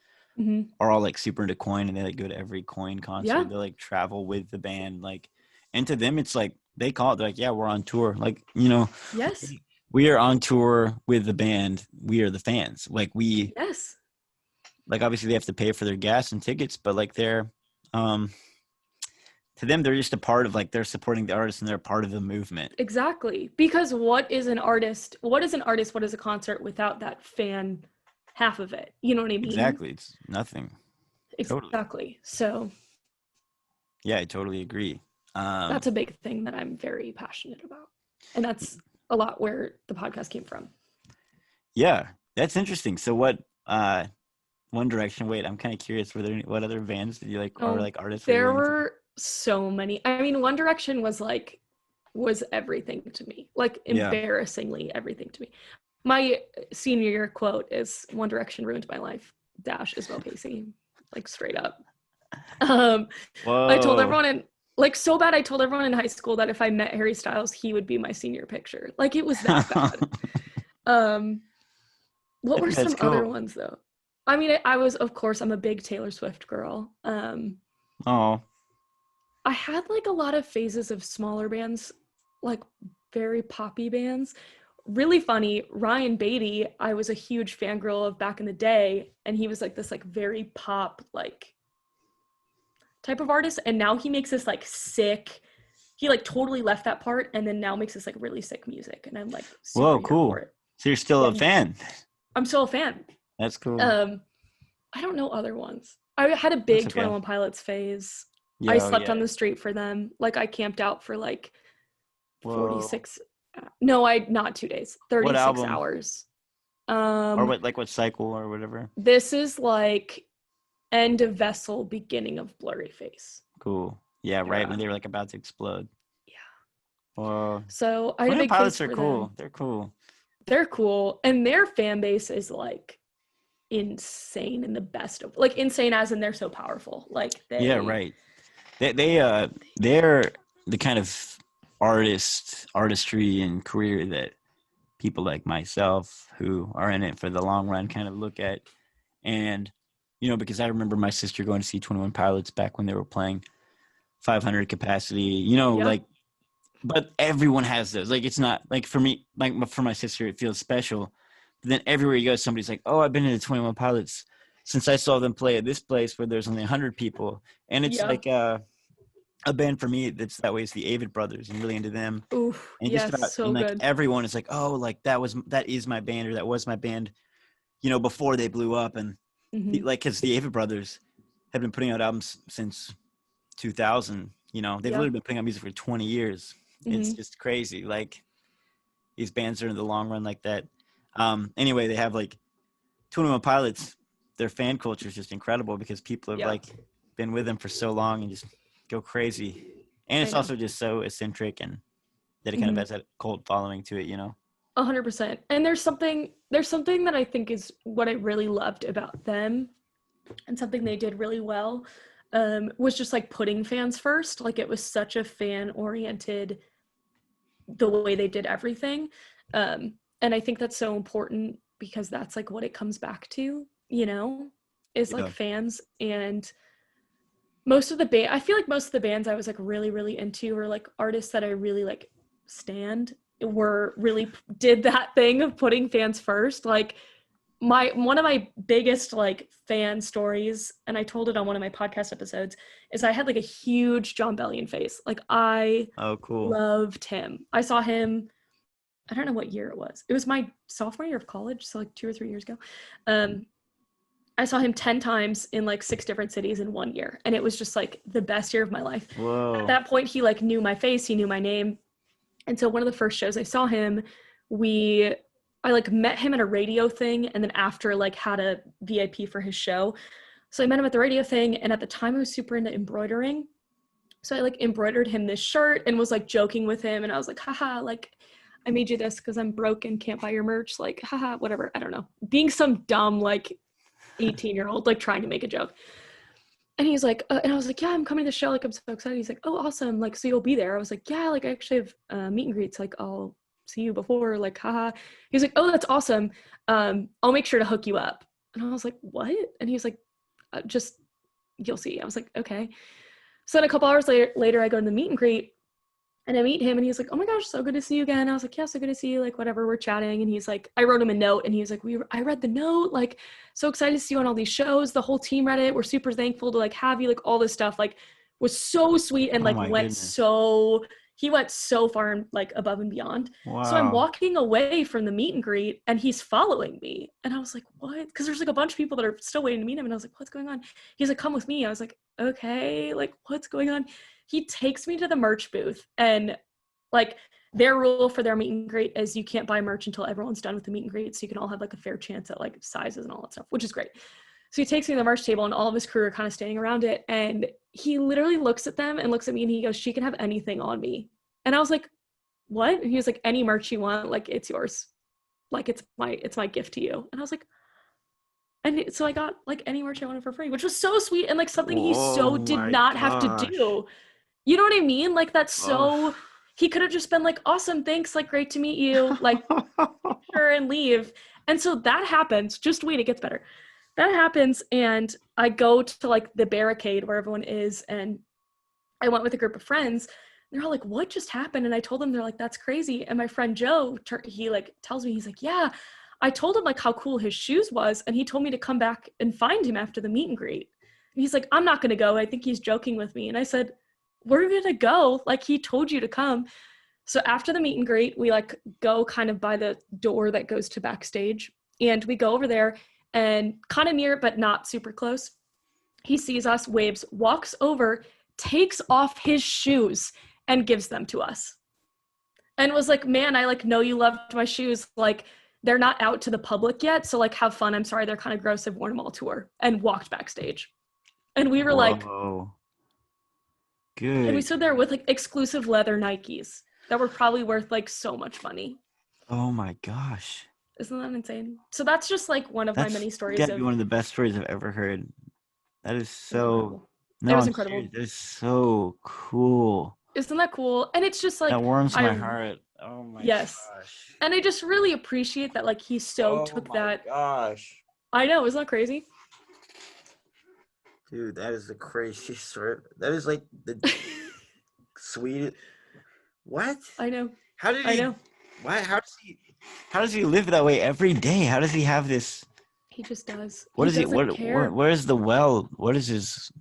[SPEAKER 1] all like super into Coin and they like go to every Coin concert.
[SPEAKER 2] Yeah.
[SPEAKER 1] They like travel with the band, like, and to them it's like they call it, they're like, yeah, we're on tour. Like, you know,
[SPEAKER 2] Yes.
[SPEAKER 1] we are on tour with the band. We are the fans. Like
[SPEAKER 2] Yes.
[SPEAKER 1] like obviously they have to pay for their gas and tickets, but like they're to them they're just a part of, like, they're supporting the artist and they're part of the movement.
[SPEAKER 2] Exactly. Because what is an artist? What is an artist? What is a concert without that fan half of it? You know what I mean?
[SPEAKER 1] Exactly. It's nothing. Totally.
[SPEAKER 2] Exactly. So
[SPEAKER 1] Yeah, I totally agree.
[SPEAKER 2] that's a big thing that I'm very passionate about. And that's a lot where the podcast came from.
[SPEAKER 1] Yeah, that's interesting. So what One Direction, wait, I'm kind of curious, what other bands did you like, or like artists were you
[SPEAKER 2] There
[SPEAKER 1] into?
[SPEAKER 2] were so many. I mean, One Direction was everything to me. Like embarrassingly everything to me. My senior year quote is One Direction ruined my life. Dash Isabel Pacey. Like straight up. I told everyone so bad, I told everyone in high school that if I met Harry Styles, he would be my senior picture. Like it was that bad. What were some other ones though? I mean, of course, I'm a big Taylor Swift girl.
[SPEAKER 1] Oh.
[SPEAKER 2] I had like a lot of phases of smaller bands, like very poppy bands. really funny, Ryan Beatty, I was a huge fangirl of back in the day, and he was like this like very pop like type of artist, and now he makes this like sick, he like totally left that part and then now makes this like really sick music, and I'm like super
[SPEAKER 1] Whoa,
[SPEAKER 2] here for
[SPEAKER 1] cool.
[SPEAKER 2] it.
[SPEAKER 1] So you're still a
[SPEAKER 2] Yeah,
[SPEAKER 1] fan.
[SPEAKER 2] I'm still a fan.
[SPEAKER 1] That's cool.
[SPEAKER 2] I don't know other ones. I had a
[SPEAKER 1] That's
[SPEAKER 2] big
[SPEAKER 1] okay.
[SPEAKER 2] 21 Pilots phase. I
[SPEAKER 1] Yo,
[SPEAKER 2] slept
[SPEAKER 1] yeah.
[SPEAKER 2] on the street for them. Like I camped out for like
[SPEAKER 1] Whoa.
[SPEAKER 2] 46 no, I not 2 days,
[SPEAKER 1] What
[SPEAKER 2] 36
[SPEAKER 1] album?
[SPEAKER 2] hours.
[SPEAKER 1] Or what cycle or whatever?
[SPEAKER 2] This is like end of Vessel, beginning of Blurry Face
[SPEAKER 1] Cool. Yeah, right when
[SPEAKER 2] era.
[SPEAKER 1] they were like about to explode.
[SPEAKER 2] Yeah.
[SPEAKER 1] Whoa.
[SPEAKER 2] So I had a
[SPEAKER 1] 21
[SPEAKER 2] big
[SPEAKER 1] Pilots
[SPEAKER 2] face
[SPEAKER 1] are
[SPEAKER 2] for
[SPEAKER 1] cool.
[SPEAKER 2] them.
[SPEAKER 1] They're cool.
[SPEAKER 2] They're cool, and their fan base is like insane in the best of, like insane as in they're so powerful. Like
[SPEAKER 1] Yeah, right. They're the kind of artistry and career that people like myself who are in it for the long run kind of look at. And because I remember my sister going to see 21 Pilots back when they were playing 500 capacity,
[SPEAKER 2] yeah.
[SPEAKER 1] like, but everyone has those. Like, it's not like for me, like for my sister, it feels special. But then everywhere you go, somebody's like, "Oh, I've been to the 21 Pilots since I saw them play at this place where there's only 100 people." And it's
[SPEAKER 2] Yeah.
[SPEAKER 1] like a band for me that's that way is the Avid Brothers. I'm really into them.
[SPEAKER 2] Oof.
[SPEAKER 1] And just
[SPEAKER 2] Yes,
[SPEAKER 1] about,
[SPEAKER 2] so
[SPEAKER 1] and like
[SPEAKER 2] good.
[SPEAKER 1] everyone is like, "Oh, like that is my band, or that was my band," before they blew up. And
[SPEAKER 2] Mm-hmm.
[SPEAKER 1] like, because the Avid Brothers have been putting out albums since 2000. They've
[SPEAKER 2] Yeah.
[SPEAKER 1] literally been putting out music for 20 years. It's
[SPEAKER 2] Mm-hmm.
[SPEAKER 1] just crazy. Like, these bands are in the long run like that. Anyway, they have like 21 Pilots. Their fan culture is just incredible because people have
[SPEAKER 2] Yeah.
[SPEAKER 1] like been with them for so long and just go crazy. And
[SPEAKER 2] I
[SPEAKER 1] it's
[SPEAKER 2] know.
[SPEAKER 1] also just so eccentric and that it kind of
[SPEAKER 2] Mm-hmm.
[SPEAKER 1] has that cult following to it.
[SPEAKER 2] 100%. And there's something that I think is what I really loved about them, and something they did really well, was just like putting fans first. Like it was such a fan oriented, the way they did everything. And I think that's so important because that's like what it comes back to, is like
[SPEAKER 1] Yeah.
[SPEAKER 2] fans. And most of the band, I feel like most of the bands I was like really, really into, or like artists that I really like stand, were really did that thing of putting fans first. Like one of my biggest like fan stories, and I told it on one of my podcast episodes, is I had like a huge John Bellion phase. Like I
[SPEAKER 1] Oh, cool.
[SPEAKER 2] loved him. I saw him, I don't know what year it was. It was my sophomore year of college, so like 2 or 3 years ago. I saw him 10 times in like 6 different cities in 1 year, and it was just like the best year of my life. At
[SPEAKER 1] Whoa.
[SPEAKER 2] that point, he like knew my face, he knew my name. And so one of the first shows I saw him, I like met him at a radio thing, and then after like had a VIP for his show. So I met him at the radio thing, and at the time I was super into embroidering. So I like embroidered him this shirt and was like joking with him, and I was like, haha, like I made you this because I'm broke and can't buy your merch, like haha, whatever. I don't know. Being some dumb like 18-year-old, like trying to make a joke. And he's like, and I was like, yeah, I'm coming to the show. Like, I'm so excited. He's like, oh, awesome. Like, so you'll be there. I was like, yeah, like I actually have meet and greets. Like, I'll see you before, like, haha. He's like, oh, that's awesome. I'll make sure to hook you up. And I was like, what? And he was like, just, you'll see. I was like, okay. So then a couple hours later, I go to the meet and greet, and I meet him, and he's like, oh my gosh, so good to see you again. I was like, yeah, so good to see you, like whatever, we're chatting. And he's like, I wrote him a note, and he was like, I read the note, like so excited to see you on all these shows. The whole team read it. We're super thankful to like have you, like all this stuff, like was so sweet, and
[SPEAKER 1] Oh
[SPEAKER 2] like
[SPEAKER 1] my goodness.
[SPEAKER 2] he went so far and like above and beyond. So I'm
[SPEAKER 1] Wow.
[SPEAKER 2] walking away from the meet and greet, and he's following me. And I was like, what? Because there's like a bunch of people that are still waiting to meet him. And I was like, what's going on? He's like, come with me. I was like, okay, like what's going on? He takes me to the merch booth, and like their rule for their meet and greet is you can't buy merch until everyone's done with the meet and greet, so you can all have like a fair chance at like sizes and all that stuff, which is great. So he takes me to the merch table, and all of his crew are kind of standing around it, and he literally looks at them and looks at me, and he goes, she can have anything on me. And I was like, what? And he was like, any merch you want, like it's yours, like it's my gift to you. And I was like, and so I got like any merch I wanted for free, which was so sweet, and like something he so
[SPEAKER 1] Oh
[SPEAKER 2] did
[SPEAKER 1] my
[SPEAKER 2] not have to
[SPEAKER 1] gosh.
[SPEAKER 2] do. You know what I mean? Like that's
[SPEAKER 1] Oh.
[SPEAKER 2] so, he could have just been like, awesome, thanks, like great to meet you, like sure, and leave. And so that happens. Just wait, it gets better. That happens, and I go to like the barricade where everyone is, and I went with a group of friends. they're all like, what just happened? And I told them, they're like, that's crazy. And my friend Joe, he like tells me, he's like, yeah, I told him like how cool his shoes was. And he told me to come back and find him after the meet and greet. And he's like, I'm not going to go. I think he's joking with me. And I said, we're going to go. Like, he told you to come. So after the meet and greet, we like go kind of by the door that goes to backstage. And we go over there and kind of near, but not super close. He sees us, waves, walks over, takes off his shoes and gives them to us. And was like, man, I like know you loved my shoes. Like, they're not out to the public yet. So like, have fun. I'm sorry, they're kind of gross. I've worn them all tour. And walked backstage. And we were like,
[SPEAKER 1] good.
[SPEAKER 2] And we stood there with like exclusive leather Nikes that were probably worth like so much money.
[SPEAKER 1] Oh my gosh.
[SPEAKER 2] Isn't that insane? So that's just like one of my many stories.
[SPEAKER 1] That'd be one of the best stories I've ever heard. That is so.
[SPEAKER 2] It was incredible.
[SPEAKER 1] That is so cool.
[SPEAKER 2] Isn't that cool? And it's just like
[SPEAKER 1] that warms my heart. Oh my gosh.
[SPEAKER 2] And I just really appreciate that. Like he took that.
[SPEAKER 1] Gosh.
[SPEAKER 2] I know, isn't that crazy?
[SPEAKER 1] Dude, that is the craziest story. That is like the sweetest. What?
[SPEAKER 2] I know.
[SPEAKER 1] How did he? I know. Why? How does he live that way every day? How does he have this?
[SPEAKER 2] He just does.
[SPEAKER 1] What is he? Where's the well? Where does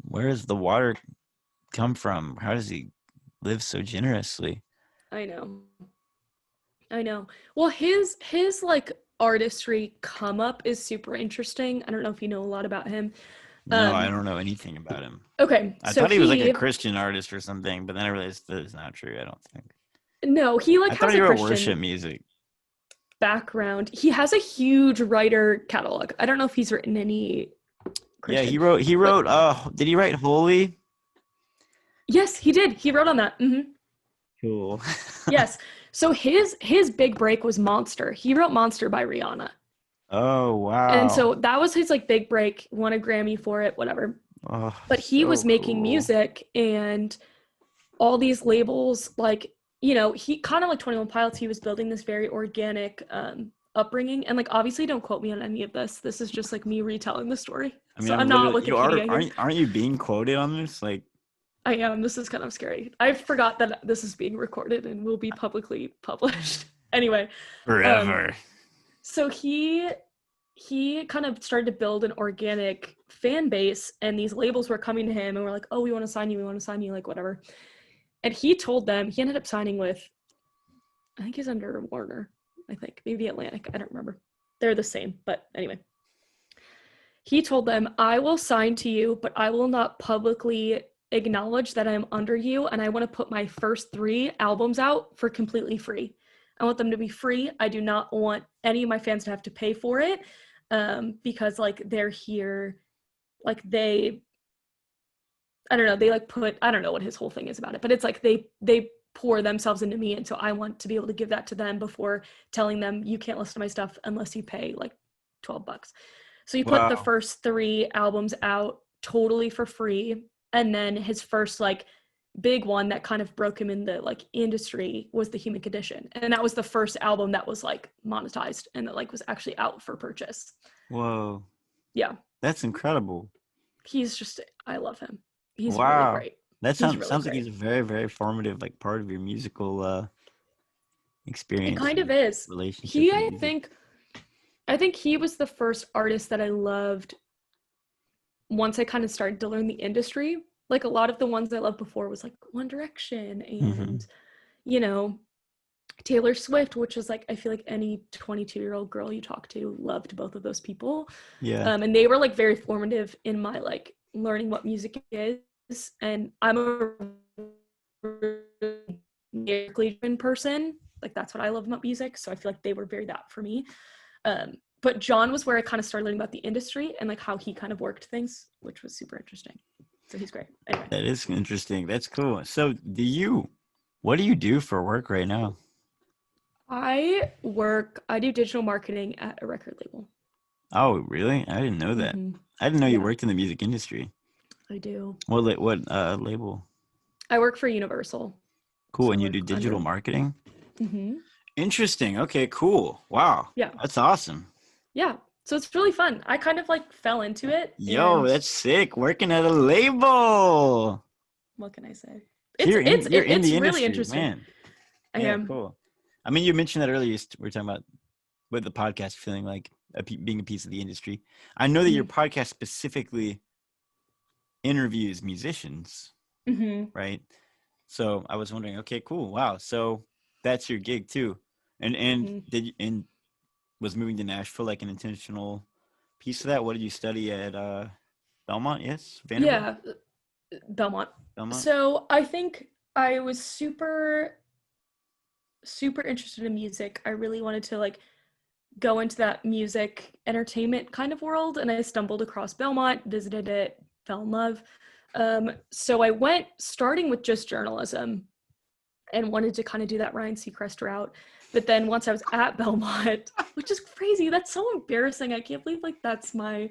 [SPEAKER 1] the water come from? How does he live so generously?
[SPEAKER 2] I know. Well, his like artistry come up is super interesting. I don't know if you know a lot about him.
[SPEAKER 1] No, I don't know anything about him.
[SPEAKER 2] Okay.
[SPEAKER 1] I thought he was like a Christian artist or something, but then I realized that it's not true, I don't think.
[SPEAKER 2] No, he like has a Christian
[SPEAKER 1] worship music
[SPEAKER 2] background. He has a huge writer catalog. I don't know if he's written any Christian.
[SPEAKER 1] Yeah, he wrote did he write Holy?
[SPEAKER 2] Yes, he did. He wrote on that. Mm-hmm.
[SPEAKER 1] Cool.
[SPEAKER 2] Yes. So his big break was Monster. He wrote Monster by Rihanna.
[SPEAKER 1] Oh, wow.
[SPEAKER 2] And so that was his like big break, won a Grammy for it, whatever.
[SPEAKER 1] Oh,
[SPEAKER 2] but he was making music, and all these labels, like, you know, he kind of like 21 Pilots, he was building this very organic upbringing. And like, obviously don't quote me on any of this. This is just like me retelling the story. I mean, so I'm not Wikipedia.
[SPEAKER 1] Aren't you being quoted on this? Like,
[SPEAKER 2] I am. This is kind of scary. I forgot that this is being recorded and will be publicly published. Anyway.
[SPEAKER 1] Forever.
[SPEAKER 2] So he kind of started to build an organic fan base, and these labels were coming to him and were like, oh, we want to sign you, like whatever. And he told them, he ended up signing with, I think he's under Warner, I think, maybe Atlantic, I don't remember. They're the same, but anyway. He told them, I will sign to you, but I will not publicly acknowledge that I'm under you, and I want to put my first 3 albums out for completely free. I want them to be free. I do not want any of my fans to have to pay for it, because like they're here, like they, I don't know, they like put, I don't know what his whole thing is about it, but it's like they pour themselves into me, and so I want to be able to give that to them before telling them you can't listen to my stuff unless you pay like $12. So he put the first 3 albums out totally for free, and then his first like big one that kind of broke him in the like industry was The Human Condition, and that was the first album that was like monetized and that like was actually out for purchase.
[SPEAKER 1] Whoa.
[SPEAKER 2] Yeah,
[SPEAKER 1] that's incredible.
[SPEAKER 2] He's just, I love him. He's really great.
[SPEAKER 1] That sounds like he's a very, very formative like part of your musical experience.
[SPEAKER 2] It kind of is.
[SPEAKER 1] Relationship.
[SPEAKER 2] I think he was the first artist that I loved once I kind of started to learn the industry. Like a lot of the ones I loved before was like One Direction and, you know, Taylor Swift, which is like, I feel like any 22-year-old girl you talk to loved both of those people.
[SPEAKER 1] Yeah.
[SPEAKER 2] And they were like very formative in my like learning what music is. And I'm a lyrically driven person. Like that's what I love about music. So I feel like they were very that for me. But John was where I kind of started learning about the industry and like how he kind of worked things, which was super interesting. So he's great. Anyway.
[SPEAKER 1] That is interesting. That's cool. So what do you do for work right now?
[SPEAKER 2] I do digital marketing at a record label.
[SPEAKER 1] Oh, really? I didn't know that. Mm-hmm. I didn't know you worked in the music industry.
[SPEAKER 2] I do.
[SPEAKER 1] What label?
[SPEAKER 2] I work for Universal.
[SPEAKER 1] Cool. So and you do digital marketing?
[SPEAKER 2] Mm-hmm.
[SPEAKER 1] Interesting. Okay, cool. Wow.
[SPEAKER 2] Yeah.
[SPEAKER 1] That's awesome.
[SPEAKER 2] Yeah. So it's really fun. I kind of like fell into it.
[SPEAKER 1] Yo, that's sick. Working at a label.
[SPEAKER 2] What can I say?
[SPEAKER 1] So you're in the
[SPEAKER 2] really
[SPEAKER 1] industry,
[SPEAKER 2] interesting.
[SPEAKER 1] man.
[SPEAKER 2] I
[SPEAKER 1] Yeah,
[SPEAKER 2] am.
[SPEAKER 1] cool. I mean, you mentioned that earlier. We were talking about with the podcast feeling like being a piece of the industry. I know that your podcast specifically interviews musicians, right? So I was wondering, okay, cool, wow. So that's your gig too, and was moving to Nashville like an intentional piece of that? What did you study at Belmont? Yes, Vanderbilt.
[SPEAKER 2] Yeah, Belmont.
[SPEAKER 1] Belmont.
[SPEAKER 2] So I think I was super interested in music. I really wanted to like go into that music entertainment kind of world, and I stumbled across Belmont, visited it, fell in love. So I went starting with just journalism and wanted to kind of do that Ryan Seacrest route. But then once I was at Belmont, which is crazy, that's so embarrassing. I can't believe like that's my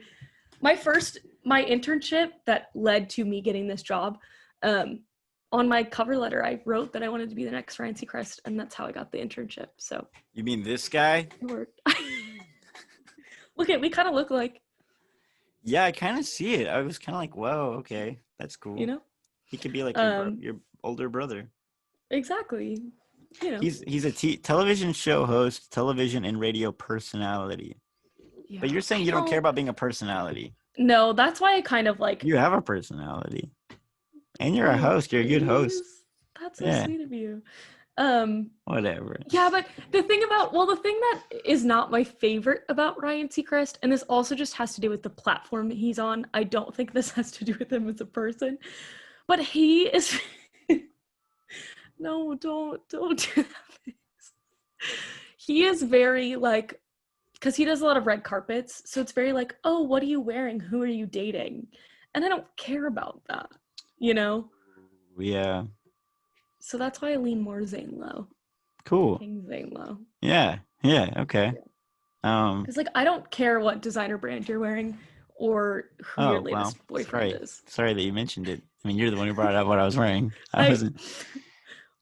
[SPEAKER 2] internship that led to me getting this job. On my cover letter, I wrote that I wanted to be the next Ryan Seacrest, and that's how I got the internship. So
[SPEAKER 1] You mean this guy?
[SPEAKER 2] we kind of look like.
[SPEAKER 1] Yeah, I kind of see it. I was kind of like, whoa, okay, that's cool.
[SPEAKER 2] You know,
[SPEAKER 1] he could be like your older brother.
[SPEAKER 2] Exactly. You know,
[SPEAKER 1] he's a television show host, television and radio personality. Yeah. But you're saying you don't care about being a personality.
[SPEAKER 2] No, that's why I kind of like.
[SPEAKER 1] You have a personality, and you're a host. You're a good host.
[SPEAKER 2] That's so sweet of you.
[SPEAKER 1] Whatever.
[SPEAKER 2] Yeah, but the thing that is not my favorite about Ryan Seacrest, and this also just has to do with the platform that he's on. I don't think this has to do with him as a person, but he is. No, don't do that. He is very like, because he does a lot of red carpets, so it's very like, oh, what are you wearing? Who are you dating? And I don't care about that, you know?
[SPEAKER 1] Yeah.
[SPEAKER 2] So that's why I lean more Zane Lowe.
[SPEAKER 1] Cool.
[SPEAKER 2] King Zane Lowe.
[SPEAKER 1] Yeah. Okay.
[SPEAKER 2] Because like I don't care what designer brand you're wearing or who your latest boyfriend is.
[SPEAKER 1] Sorry that you mentioned it. I mean, you're the one who brought up what I was wearing. I wasn't.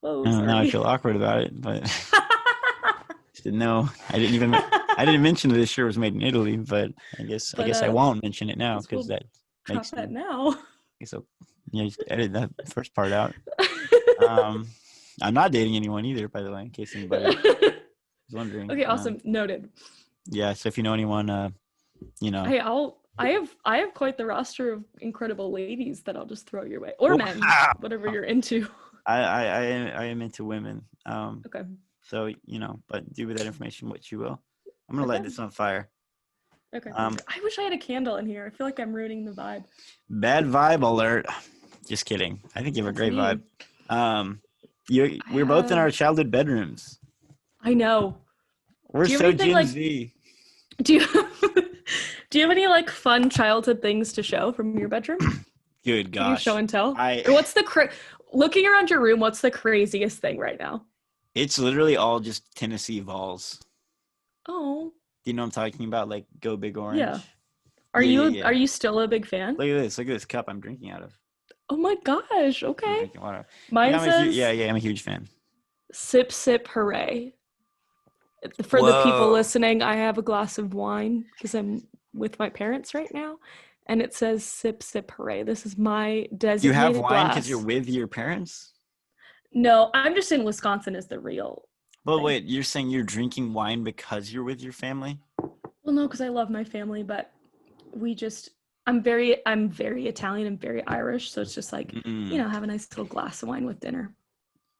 [SPEAKER 2] Whoa,
[SPEAKER 1] now I feel awkward about it, but just didn't know. I didn't mention that this shirt was made in Italy, but I guess I won't mention it now because that makes
[SPEAKER 2] that now.
[SPEAKER 1] So yeah, just edit that first part out. I'm not dating anyone either, by the way, in case anybody was wondering.
[SPEAKER 2] Okay, awesome. Noted.
[SPEAKER 1] Yeah, so if you know anyone,
[SPEAKER 2] Hey, I have quite the roster of incredible ladies that I'll just throw your way, or men, whatever you're into.
[SPEAKER 1] I am into women.
[SPEAKER 2] Okay.
[SPEAKER 1] So but do with that information what you will. I'm gonna light this on fire.
[SPEAKER 2] Okay. I wish I had a candle in here. I feel like I'm ruining the vibe.
[SPEAKER 1] Bad vibe alert. Just kidding. I think you have a great vibe. We're both in our childhood bedrooms.
[SPEAKER 2] I know.
[SPEAKER 1] We're so Gen Z.
[SPEAKER 2] Do you have any like fun childhood things to show from your bedroom?
[SPEAKER 1] Good gosh.
[SPEAKER 2] Can you show and tell? What's looking around your room? What's the craziest thing right now?
[SPEAKER 1] It's literally all just Tennessee Vols.
[SPEAKER 2] Oh.
[SPEAKER 1] Do you know what I'm talking about? Like Go Big Orange.
[SPEAKER 2] Yeah. Are you still a big fan?
[SPEAKER 1] Look at this cup I'm drinking out of.
[SPEAKER 2] Oh my gosh. Okay.
[SPEAKER 1] I'm drinking water.
[SPEAKER 2] Mine says.
[SPEAKER 1] I'm a huge fan.
[SPEAKER 2] Sip, sip, hooray. For the people listening, I have a glass of wine because I'm with my parents right now, and it says sip, sip, hooray. This is my designated
[SPEAKER 1] You have wine
[SPEAKER 2] because
[SPEAKER 1] you're with your parents?
[SPEAKER 2] No, I'm just in Wisconsin is the real.
[SPEAKER 1] But wait, you're saying you're drinking wine because you're with your family?
[SPEAKER 2] Well, no, because I love my family, but I'm very Italian and very Irish, so it's just like, have a nice little glass of wine with dinner.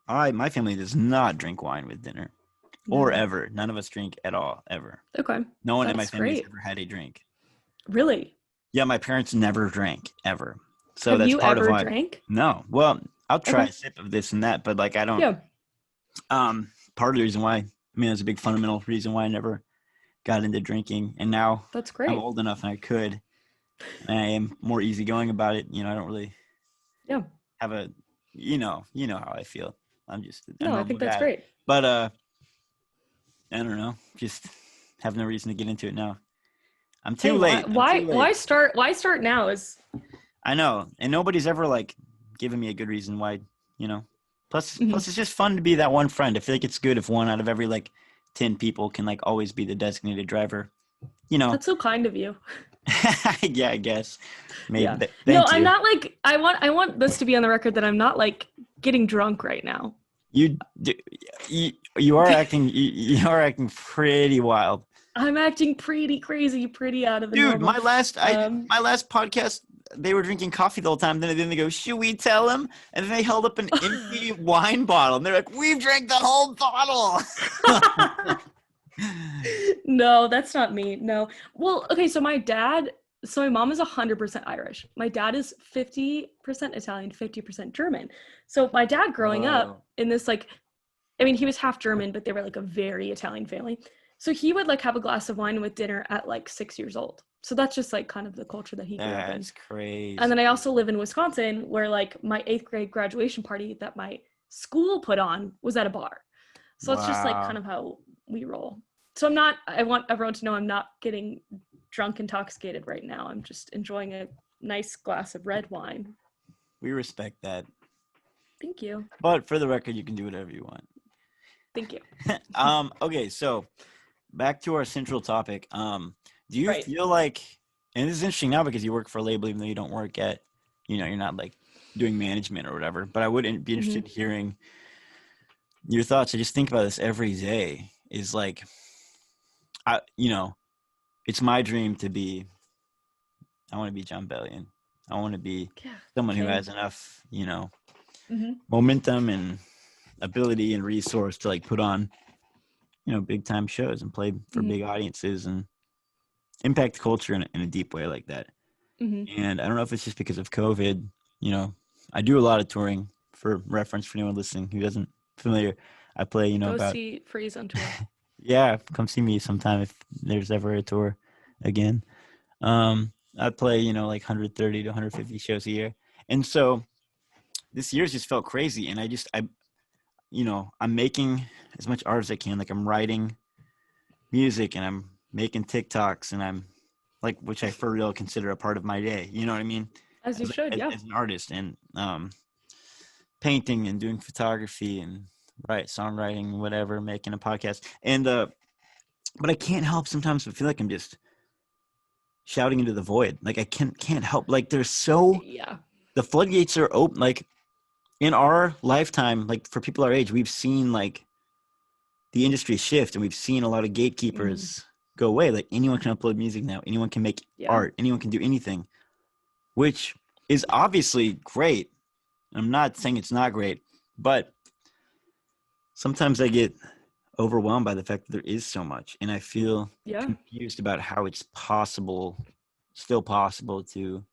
[SPEAKER 1] All right, my family does not drink wine with dinner. Or ever. None of us drink at all, ever.
[SPEAKER 2] Okay.
[SPEAKER 1] No one in my family has ever had a drink.
[SPEAKER 2] Really?
[SPEAKER 1] Yeah, my parents never drank, ever. So that's part of why.
[SPEAKER 2] Have you ever drank?
[SPEAKER 1] No. Well, I'll try a sip of this and that, but like I don't.
[SPEAKER 2] Yeah.
[SPEAKER 1] Part of the reason why, there's a big fundamental reason why I never got into drinking, and now
[SPEAKER 2] that's great.
[SPEAKER 1] I'm old enough and I could. And I am more easygoing about it. I don't really.
[SPEAKER 2] Yeah.
[SPEAKER 1] Have a, you know how I feel. I'm just.
[SPEAKER 2] I think that's great.
[SPEAKER 1] But I don't know. Just have no reason to get into it now. I'm too late.
[SPEAKER 2] Why start now?
[SPEAKER 1] I know, and nobody's ever like given me a good reason why. Plus it's just fun to be that one friend. I feel like it's good if one out of every like 10 people can like always be the designated driver.
[SPEAKER 2] That's so kind of you.
[SPEAKER 1] Yeah, I guess. Maybe.
[SPEAKER 2] Yeah. No, I'm not like I want this to be on the record that I'm not like getting drunk right now.
[SPEAKER 1] You are acting pretty wild.
[SPEAKER 2] I'm acting pretty crazy, pretty out of the
[SPEAKER 1] Dude,
[SPEAKER 2] normal.
[SPEAKER 1] my last podcast, they were drinking coffee the whole time. Then they go, should we tell him? And then they held up an empty wine bottle, and they're like, we've drank the whole bottle.
[SPEAKER 2] No, that's not me. No. Well, okay, so my mom is 100% Irish. My dad is 50% Italian, 50% German. So my dad growing up in this like, I mean, he was half German, but they were like a very Italian family. So he would like have a glass of wine with dinner at like 6 years old. So that's just like kind of the culture that he grew up in.
[SPEAKER 1] That's crazy.
[SPEAKER 2] And then I also live in Wisconsin, where like my 8th grade graduation party that my school put on was at a bar. So it's just like kind of how we roll. So I want everyone to know I'm not getting drunk, intoxicated right now. I'm just enjoying a nice glass of red wine.
[SPEAKER 1] We respect that.
[SPEAKER 2] Thank you.
[SPEAKER 1] But for the record, you can do whatever you want.
[SPEAKER 2] Thank you.
[SPEAKER 1] Okay, so back to our central topic. Do you
[SPEAKER 2] Right.
[SPEAKER 1] feel like, and this is interesting now because you work for a label, even though you don't work at, you're not like doing management or whatever, but I would be interested in hearing your thoughts. I just think about this every day is like, it's my dream to be, I want to be John Bellion. I want to be someone who has enough, momentum and ability and resource to like put on, big time shows and play for big audiences and impact culture in a deep way like that. And I don't know if it's just because of COVID, I do a lot of touring. For reference for anyone listening who isn't familiar, I play,
[SPEAKER 2] Go see Freeze on tour.
[SPEAKER 1] Yeah, come see me sometime if there's ever a tour again. I play, like 130 to 150 shows a year. And so this year's just felt crazy. And I'm making as much art as I can. Like I'm writing music and I'm making TikToks and I'm like, which I for real consider a part of my day. You know what I mean?
[SPEAKER 2] As you should, yeah.
[SPEAKER 1] As an artist and painting and doing photography and songwriting, whatever, making a podcast. And but I can't help sometimes but feel like I'm just shouting into the void. Like I can't help. Like there's the floodgates are open. Like in our lifetime, like for people our age, we've seen like the industry shift and we've seen a lot of gatekeepers go away. Like anyone can upload music now. Anyone can make art. Anyone can do anything, which is obviously great. I'm not saying it's not great, but sometimes I get overwhelmed by the fact that there is so much, and I feel confused about how it's still possible to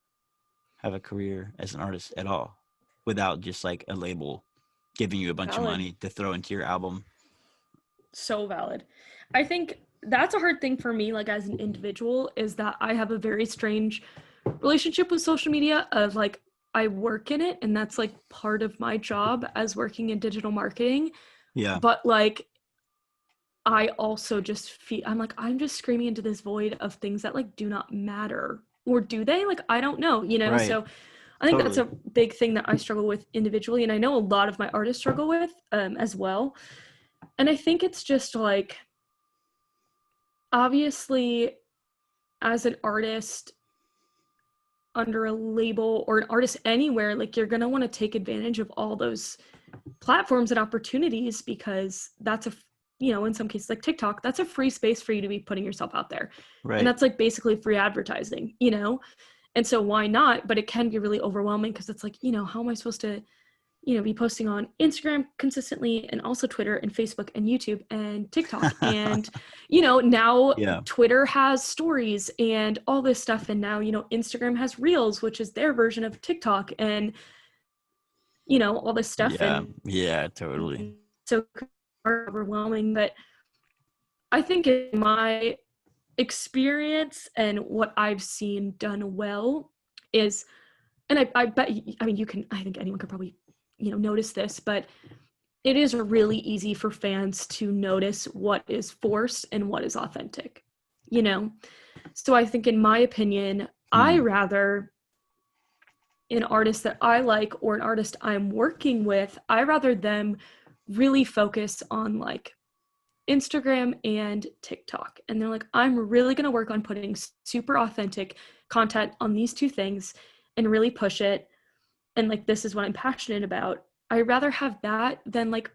[SPEAKER 1] have a career as an artist at all without just like a label giving you a bunch of money to throw into your album.
[SPEAKER 2] So valid. I think that's a hard thing for me, like as an individual, is that I have a very strange relationship with social media of like, I work in it and that's like part of my job as working in digital marketing.
[SPEAKER 1] Yeah.
[SPEAKER 2] But like, I also just feel, I'm just screaming into this void of things that like do not matter. Or do they? Like, I don't know, Right. So I think that's a big thing that I struggle with individually. And I know a lot of my artists struggle with as well. And I think it's just like, obviously, as an artist under a label or an artist anywhere, like you're going to want to take advantage of all those platforms and opportunities because that's in some cases like TikTok, that's a free space for you to be putting yourself out there. Right. And that's like basically free advertising, And so why not? But it can be really overwhelming because it's like, how am I supposed to, be posting on Instagram consistently and also Twitter and Facebook and YouTube and TikTok and, now Twitter has stories and all this stuff. And now, Instagram has Reels, which is their version of TikTok and, all this stuff.
[SPEAKER 1] Yeah, totally.
[SPEAKER 2] So overwhelming, but I think in my experience and what I've seen done well is, and I bet, I think anyone could probably, notice this, but it is really easy for fans to notice what is forced and what is authentic, So I think in my opinion, I rather an artist that I like or an artist I'm working with, I rather them really focus on like Instagram and TikTok. And they're like, I'm really going to work on putting super authentic content on these two things and really push it. And like, this is what I'm passionate about. I'd rather have that than like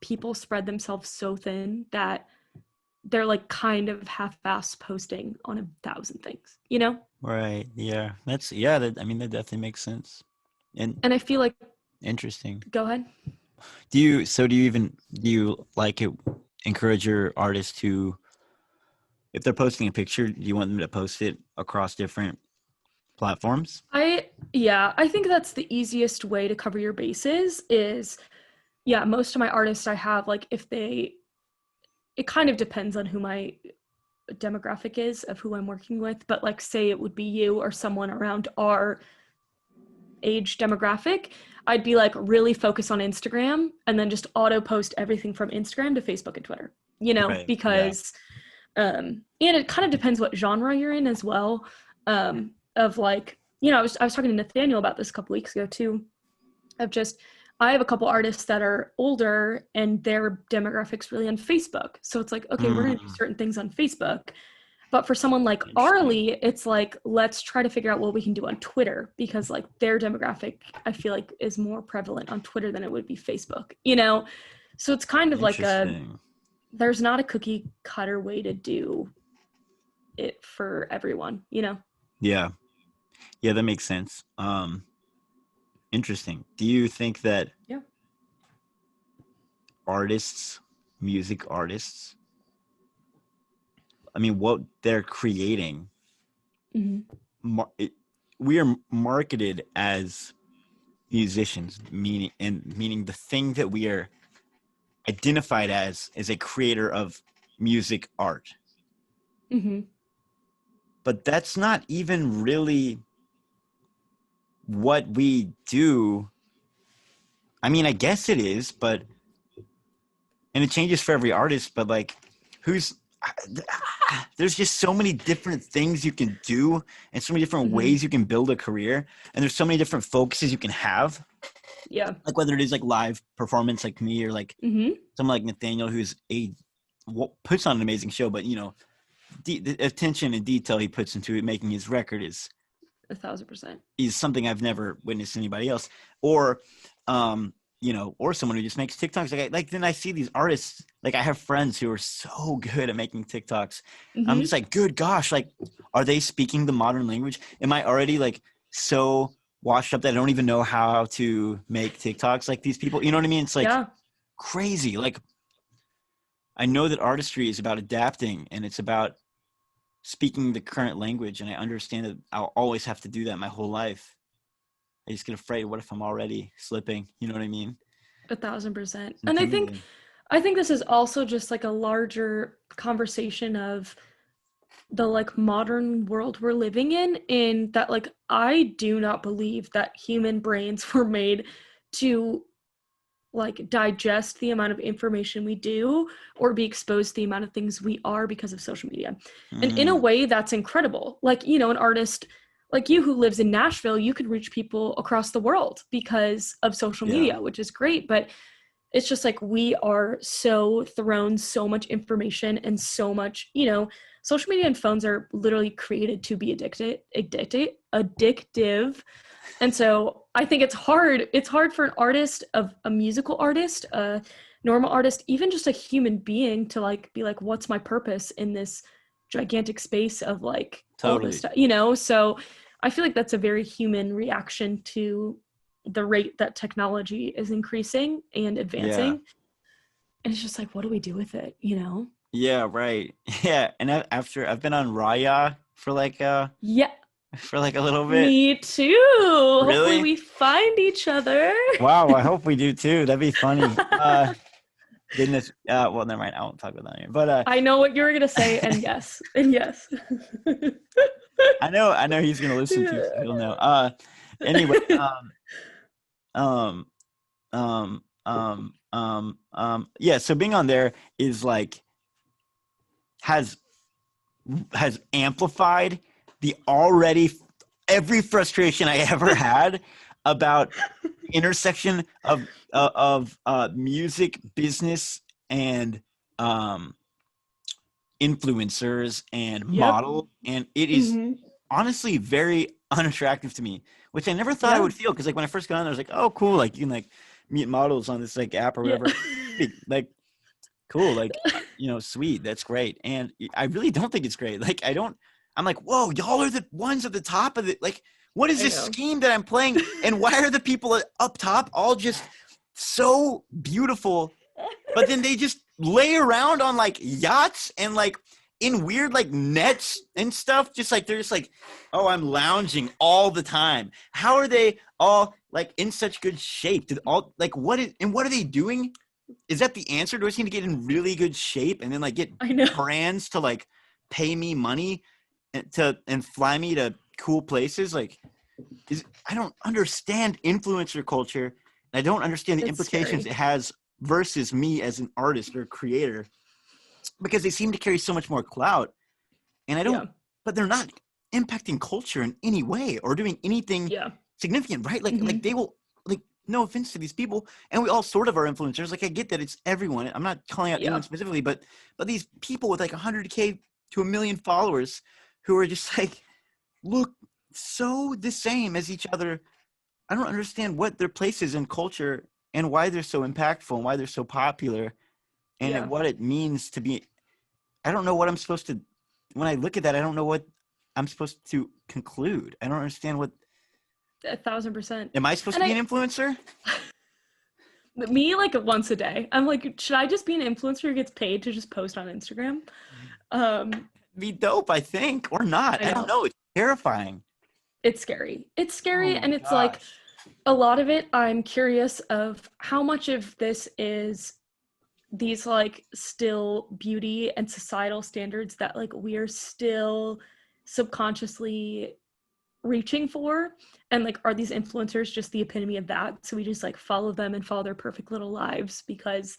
[SPEAKER 2] people spread themselves so thin that they're like kind of half-ass posting on 1,000 things, you know?
[SPEAKER 1] Right. Yeah. I mean, that definitely makes sense. And
[SPEAKER 2] And I feel like,
[SPEAKER 1] interesting.
[SPEAKER 2] go ahead.
[SPEAKER 1] Do you like it, encourage your artists to, if they're posting a picture, do you want them to post it across different platforms?
[SPEAKER 2] I think that's the easiest way to cover your bases is, yeah, most of my artists I have, like, if they, it kind of depends on who my demographic is of who I'm working with, but like, say it would be you or someone around our age demographic, I'd be like really focus on Instagram and then just auto post everything from Instagram to Facebook and Twitter, you know,
[SPEAKER 1] Right. Yeah.
[SPEAKER 2] because and it kind of depends what genre you're in as well. Of like, you know, I was talking to Nathaniel about this a couple weeks ago too, of just, I have a couple artists that are older and their demographics really on Facebook. So it's like, okay, we're gonna do
[SPEAKER 1] Mm,
[SPEAKER 2] certain things on Facebook. But for someone like
[SPEAKER 1] interesting.
[SPEAKER 2] Arlie, it's like, let's try to figure out what we can do on Twitter because like their demographic, I feel like is more prevalent on Twitter than it would be Facebook, you know? So it's kind of like
[SPEAKER 1] Interesting.
[SPEAKER 2] there's not a cookie cutter way to do it for everyone, you know?
[SPEAKER 1] Yeah. Yeah, that makes sense. Interesting. Do you think that
[SPEAKER 2] Yeah.
[SPEAKER 1] artists, music artists, I mean, what they're creating,
[SPEAKER 2] Mm-hmm.
[SPEAKER 1] mar- it, we are marketed as musicians, meaning the thing that we are identified as is a creator of music art.
[SPEAKER 2] Mm-hmm.
[SPEAKER 1] But that's not even really what we do. I mean, I guess it is, but and it changes for every artist, but like who's there's just so many different things you can do and so many different
[SPEAKER 2] Mm-hmm.
[SPEAKER 1] ways you can build a career, and there's so many different focuses you can have,
[SPEAKER 2] Yeah.
[SPEAKER 1] like whether it is like live performance like me or like
[SPEAKER 2] Mm-hmm.
[SPEAKER 1] someone like Nathaniel who's puts on an amazing show, but you know the attention and detail he puts into it making his record is
[SPEAKER 2] 1,000%.
[SPEAKER 1] something I've never witnessed anybody else. Or, you know, or someone who just makes TikToks. Like then I see these artists. Like I have friends who are so good at making TikToks. I'm
[SPEAKER 2] Mm-hmm.
[SPEAKER 1] just like, good gosh, like, are they speaking the modern language? Am I already like so washed up that I don't even know how to make TikToks like these people? You know what I mean? It's like
[SPEAKER 2] Yeah.
[SPEAKER 1] crazy. Like I know that artistry is about adapting and it's about speaking the current language, and I understand that I'll always have to do that my whole life. I just get afraid. What if I'm already slipping? You know what I mean?
[SPEAKER 2] 1,000%.
[SPEAKER 1] It's
[SPEAKER 2] And
[SPEAKER 1] intimidating.
[SPEAKER 2] I think this is also just like a larger conversation of the like modern world we're living in that like I do not believe that human brains were made to like digest the amount of information we do or be exposed to the amount of things we are because of social media. And in a
[SPEAKER 1] Mm,
[SPEAKER 2] way that's incredible. Like, you know, an artist like you who lives in Nashville, you could reach people across the world because of social
[SPEAKER 1] yeah,
[SPEAKER 2] media, which is great, but it's just like we are so thrown so much information and so much, you know, social media and phones are literally created to be addictive. And so I think it's hard for an artist, of a musical artist, a normal artist, even just a human being, to like be like, what's my purpose in this gigantic space of like all this
[SPEAKER 1] totally.
[SPEAKER 2] stuff, you know? So I feel like that's a very human reaction to the rate that technology is increasing and
[SPEAKER 1] Yeah,
[SPEAKER 2] advancing. And it's just like, what do we do with it, you know?
[SPEAKER 1] yeah, right. Yeah, and after I've been on Raya
[SPEAKER 2] Yeah,
[SPEAKER 1] for like a little bit.
[SPEAKER 2] me too. Hopefully
[SPEAKER 1] Really?
[SPEAKER 2] we find each other.
[SPEAKER 1] Wow, I hope we do too. That'd be funny. Goodness. Well, never mind. I won't talk about that here. But
[SPEAKER 2] I know what you were gonna say, and yes, and yes.
[SPEAKER 1] I know he's gonna listen to, so he'll know. Anyway, um, yeah. So being on there is like has amplified the already every frustration I ever had about the intersection of music business and um influencers and
[SPEAKER 2] Yep.
[SPEAKER 1] model, and it is
[SPEAKER 2] Hmm.
[SPEAKER 1] honestly very unattractive to me, which I never thought I
[SPEAKER 2] Yeah.
[SPEAKER 1] would feel, because like when I first got on, I was like, oh cool, like you can like meet models on this like app or
[SPEAKER 2] Yeah.
[SPEAKER 1] whatever. Like, cool, like, sweet, that's great. And I really don't think it's great. Like, I'm like, whoa, y'all are the ones at the top of it. Like, what is
[SPEAKER 2] I
[SPEAKER 1] this
[SPEAKER 2] know.
[SPEAKER 1] scheme that I'm playing? And why are the people up top all just so beautiful, but then they just lay around on like yachts and like in weird like nets and stuff, just like they're just like, oh, I'm lounging all the time. How are they all like in such good shape? Did all like what are they doing? Is that the answer? Do I just need to get in really good shape and then like get
[SPEAKER 2] I know.
[SPEAKER 1] brands to like pay me money and fly me to cool places? Like, I don't understand influencer culture. And I don't understand the
[SPEAKER 2] It's
[SPEAKER 1] implications
[SPEAKER 2] scary.
[SPEAKER 1] it has versus me as an artist or creator, because they seem to carry so much more clout. And I don't,
[SPEAKER 2] Yeah.
[SPEAKER 1] but they're not impacting culture in any way or doing anything
[SPEAKER 2] Yeah.
[SPEAKER 1] significant, right?
[SPEAKER 2] Hmm.
[SPEAKER 1] Like they will, like, no offense to these people, and we all sort of are influencers. Like, I get that it's everyone. I'm not calling out
[SPEAKER 2] Yeah.
[SPEAKER 1] anyone specifically, but these people with like 100K to 1 million followers who are just like look so the same as each other. I don't understand what their place is in culture and why they're so impactful and why they're so popular and
[SPEAKER 2] Yeah.
[SPEAKER 1] what it means to be. I don't know what I'm supposed to, when I look at that, I don't know what I'm supposed to conclude. I don't understand what,
[SPEAKER 2] 1,000%.
[SPEAKER 1] am I supposed to
[SPEAKER 2] And
[SPEAKER 1] be an influencer?
[SPEAKER 2] me like once a day. I'm like, should I just be an influencer who gets paid to just post on Instagram?
[SPEAKER 1] Be dope, I think, or not.
[SPEAKER 2] I
[SPEAKER 1] I don't
[SPEAKER 2] know.
[SPEAKER 1] know. It's terrifying.
[SPEAKER 2] It's scary. It's
[SPEAKER 1] Oh
[SPEAKER 2] scary,
[SPEAKER 1] my
[SPEAKER 2] and it's like
[SPEAKER 1] gosh.
[SPEAKER 2] a lot of it I'm curious of how much of this is these like still beauty and societal standards that like we're still subconsciously reaching for, and like are these influencers just the epitome of that, so we just like follow them and follow their perfect little lives because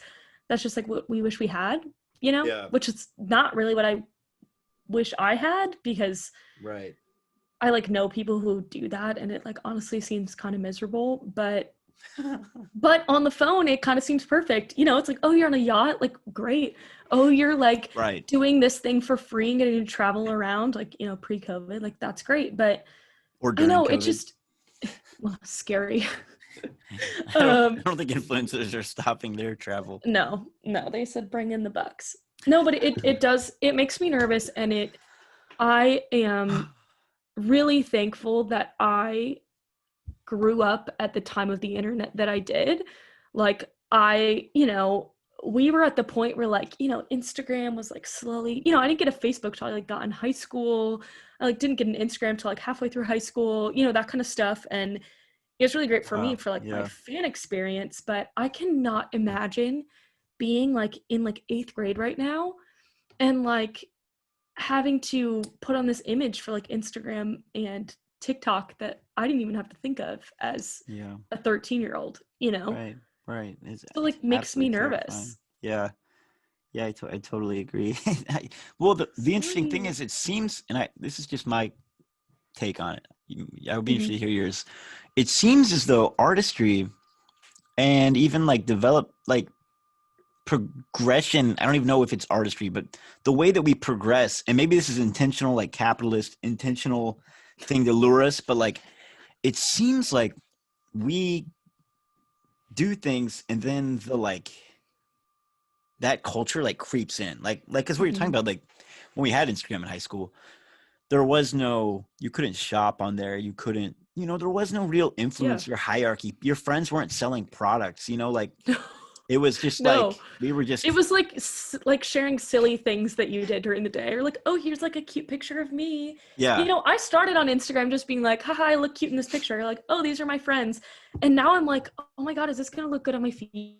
[SPEAKER 2] that's just like what we wish we had,
[SPEAKER 1] Yeah,
[SPEAKER 2] which is not really what I wish I had, because
[SPEAKER 1] right.
[SPEAKER 2] I like know people who do that and it like honestly seems kind of miserable, but on the phone it kind of seems perfect. It's like, oh, you're on a yacht, like great. Oh, you're like
[SPEAKER 1] Right.
[SPEAKER 2] doing this thing for free and getting to travel around, like, pre-COVID, like that's great. But
[SPEAKER 1] Or
[SPEAKER 2] I
[SPEAKER 1] during
[SPEAKER 2] know it's
[SPEAKER 1] COVID.
[SPEAKER 2] just well, scary.
[SPEAKER 1] I don't
[SPEAKER 2] um
[SPEAKER 1] I don't think influencers are stopping their travel.
[SPEAKER 2] no, they said bring in the bucks. No, but it makes me nervous, and I am really thankful that I grew up at the time of the internet that I did. Like, we were at the point where like, Instagram was like slowly, I didn't get a Facebook till I like got in high school. I like didn't get an Instagram till like halfway through high school, that kind of stuff. And it was really great for me
[SPEAKER 1] Wow.
[SPEAKER 2] for like my
[SPEAKER 1] Yeah.
[SPEAKER 2] fan experience, but I cannot imagine being like in like 8th grade right now and like having to put on this image for like Instagram and TikTok that I didn't even have to think of as
[SPEAKER 1] Yeah.
[SPEAKER 2] a 13-year-old,
[SPEAKER 1] Right. Right.
[SPEAKER 2] So
[SPEAKER 1] It's
[SPEAKER 2] like makes me
[SPEAKER 1] absolutely terrifying.
[SPEAKER 2] nervous.
[SPEAKER 1] Yeah. Yeah, I totally agree. Well, the interesting thing
[SPEAKER 2] Same.
[SPEAKER 1] is, it seems, and this is just my take on it. I would be
[SPEAKER 2] Hmm.
[SPEAKER 1] interested to hear yours. It seems as though artistry and even like develop like progression, I don't even know if it's artistry, but the way that we progress, and maybe this is intentional, like capitalist intentional thing to lure us, but like it seems like we do things and then the like that culture like creeps in, like because what you're talking
[SPEAKER 2] Hmm.
[SPEAKER 1] about, like when we had Instagram in high school, there was no, you couldn't shop on there, you couldn't, there was no real
[SPEAKER 2] Yeah.
[SPEAKER 1] influencer hierarchy, your friends weren't selling products, like it was just
[SPEAKER 2] No,
[SPEAKER 1] like we were
[SPEAKER 2] it
[SPEAKER 1] just,
[SPEAKER 2] was like sharing silly things that you did during the day, or like, oh, here's like a cute picture of me.
[SPEAKER 1] yeah.
[SPEAKER 2] I started on Instagram just being like, haha, I look cute in this picture. Like, oh, these are my friends. And now I'm like, oh my God, is this gonna look good on my feed?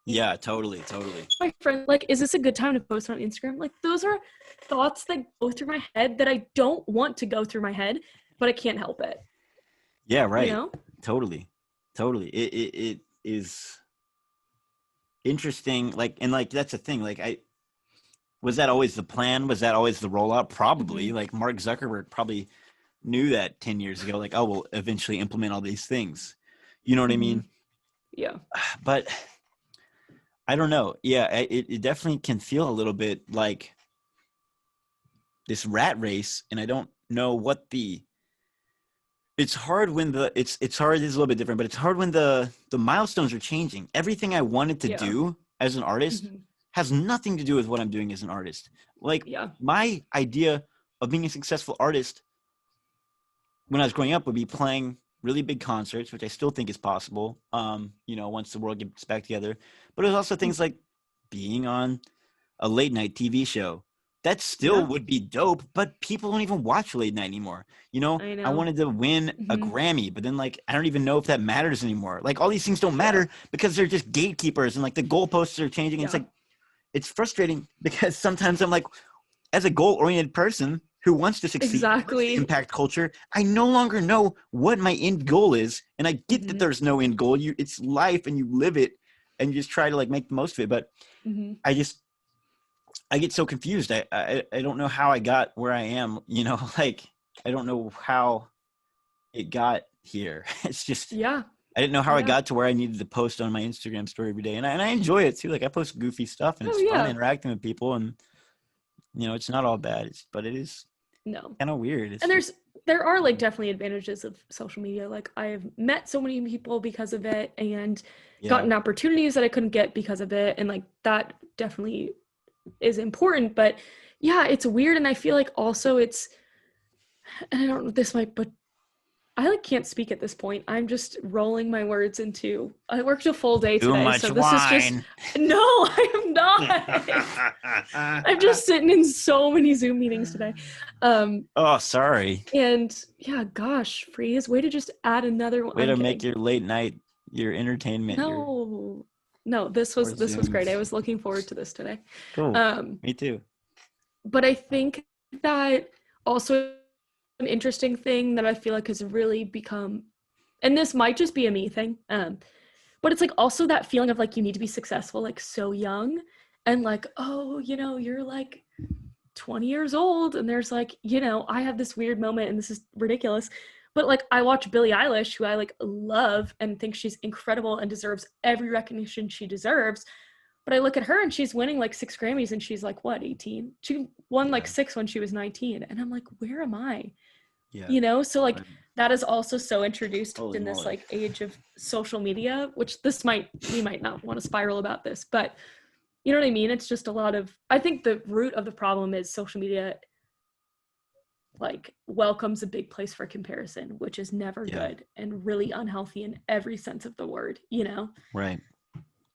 [SPEAKER 1] Yeah, totally, totally.
[SPEAKER 2] My friend, like, is this a good time to post on Instagram? Like, those are thoughts that go through my head that I don't want to go through my head, but I can't help it,
[SPEAKER 1] Yeah,
[SPEAKER 2] you
[SPEAKER 1] right.
[SPEAKER 2] know?
[SPEAKER 1] Totally. Totally. It is interesting. Like, and like, that's the thing. Like, was that always the plan? Was that always the rollout?
[SPEAKER 2] Mm-hmm.
[SPEAKER 1] Probably. Like, Mark Zuckerberg probably knew that 10 years ago. Like, oh, we'll eventually implement all these things. You know what I
[SPEAKER 2] Mm-hmm.
[SPEAKER 1] mean?
[SPEAKER 2] Yeah.
[SPEAKER 1] But I don't know. Yeah, it definitely can feel a little bit like this rat race. And I don't know what it's hard when it's hard. It's a little bit different, but it's hard when the milestones are changing. Everything I wanted to
[SPEAKER 2] Yeah.
[SPEAKER 1] do as an artist
[SPEAKER 2] Hmm.
[SPEAKER 1] has nothing to do with what I'm doing as an artist. Like
[SPEAKER 2] Yeah.
[SPEAKER 1] my idea of being a successful artist when I was growing up would be playing really big concerts, which I still think is possible. Once the world gets back together. But it was also things like being on a late night TV show. That still
[SPEAKER 2] Yeah.
[SPEAKER 1] would be dope, but people don't even watch late night anymore.
[SPEAKER 2] I
[SPEAKER 1] I
[SPEAKER 2] know.
[SPEAKER 1] wanted to win a
[SPEAKER 2] Hmm.
[SPEAKER 1] Grammy, but then like I don't even know if that matters anymore. Like all these things don't
[SPEAKER 2] Yeah.
[SPEAKER 1] matter because they're just gatekeepers and like the goalposts are changing. And it's
[SPEAKER 2] Yeah.
[SPEAKER 1] like it's frustrating because sometimes I'm like, as a goal-oriented person who wants to succeed, wants to
[SPEAKER 2] Exactly.
[SPEAKER 1] impact culture, I no longer know what my end goal is. And I get that
[SPEAKER 2] Hmm.
[SPEAKER 1] there's no end goal. It's life and you live it and you just try to like make the most of it. But
[SPEAKER 2] Hmm.
[SPEAKER 1] I just I get so confused. I don't know how I got where I am, like I don't know how it got here. It's just
[SPEAKER 2] Yeah.
[SPEAKER 1] I didn't know how I
[SPEAKER 2] Yeah.
[SPEAKER 1] got to where I needed to post on my Instagram story every day. And I enjoy it too. Like I post goofy stuff and
[SPEAKER 2] Oh
[SPEAKER 1] it's fun
[SPEAKER 2] yeah.
[SPEAKER 1] interacting with people and it's not all bad. But it is
[SPEAKER 2] No.
[SPEAKER 1] kind of weird. It's
[SPEAKER 2] And
[SPEAKER 1] just
[SPEAKER 2] there are like definitely advantages of social media. Like I've met so many people because of it and
[SPEAKER 1] yeah.
[SPEAKER 2] gotten opportunities that I couldn't get because of it. And like that definitely is important. But yeah, it's weird. And I feel like also and I don't know, this might, but I like can't speak at this point. I'm just rolling my words into I worked a full day
[SPEAKER 1] Too
[SPEAKER 2] today.
[SPEAKER 1] much
[SPEAKER 2] So this is just
[SPEAKER 1] wine.
[SPEAKER 2] no, I am not. I'm just sitting in so many Zoom meetings today. Um,
[SPEAKER 1] Oh, sorry.
[SPEAKER 2] and yeah, gosh, freeze. Way to just add another one.
[SPEAKER 1] Way
[SPEAKER 2] I'm
[SPEAKER 1] to make
[SPEAKER 2] kidding.
[SPEAKER 1] your late night, your entertainment, your
[SPEAKER 2] No. No,
[SPEAKER 1] more
[SPEAKER 2] this was great. I
[SPEAKER 1] Zooms.
[SPEAKER 2] was looking forward to this today.
[SPEAKER 1] Cool.
[SPEAKER 2] Um,
[SPEAKER 1] Me too.
[SPEAKER 2] but I think that also an interesting thing that I feel like has really become, and this might just be a me thing, but it's like also that feeling of like you need to be successful like so young and like, oh, you're like 20 years old and there's like, I have this weird moment and this is ridiculous. But like I watch Billie Eilish, who I like love and think she's incredible and deserves every recognition she deserves. But I look at her and she's winning like 6 Grammys and she's like, what, 18? She won like
[SPEAKER 1] Yeah.
[SPEAKER 2] 6 when she was 19. And I'm like, where am I?
[SPEAKER 1] Yeah.
[SPEAKER 2] So like
[SPEAKER 1] Right.
[SPEAKER 2] that is also so introduced
[SPEAKER 1] Holy
[SPEAKER 2] in this
[SPEAKER 1] moly.
[SPEAKER 2] like age of social media, which we might not want to spiral about this, but you know what I mean? It's just a lot of, I think the root of the problem is social media like welcomes a big place for comparison, which is never
[SPEAKER 1] Yeah.
[SPEAKER 2] good and really unhealthy in every sense of the word.
[SPEAKER 1] Right.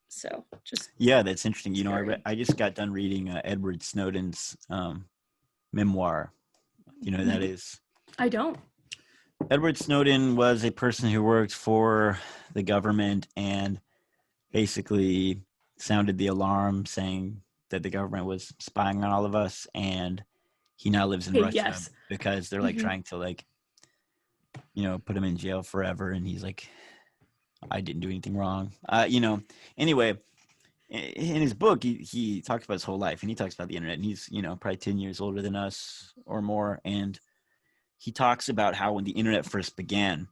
[SPEAKER 2] So just
[SPEAKER 1] Yeah, that's interesting.
[SPEAKER 2] scary.
[SPEAKER 1] I just got done reading Edward Snowden's memoir. You know who that is?
[SPEAKER 2] I don't.
[SPEAKER 1] Edward Snowden was a person who worked for the government and basically sounded the alarm saying that the government was spying on all of us, and he now lives in
[SPEAKER 2] Okay,
[SPEAKER 1] Russia
[SPEAKER 2] yes.
[SPEAKER 1] because they're like
[SPEAKER 2] Mhm.
[SPEAKER 1] trying to like put him in jail forever, and he's like, I didn't do anything wrong. Anyway, in his book he talks about his whole life, and he talks about the internet, and he's probably 10 years older than us or more, and he talks about how when the internet first began,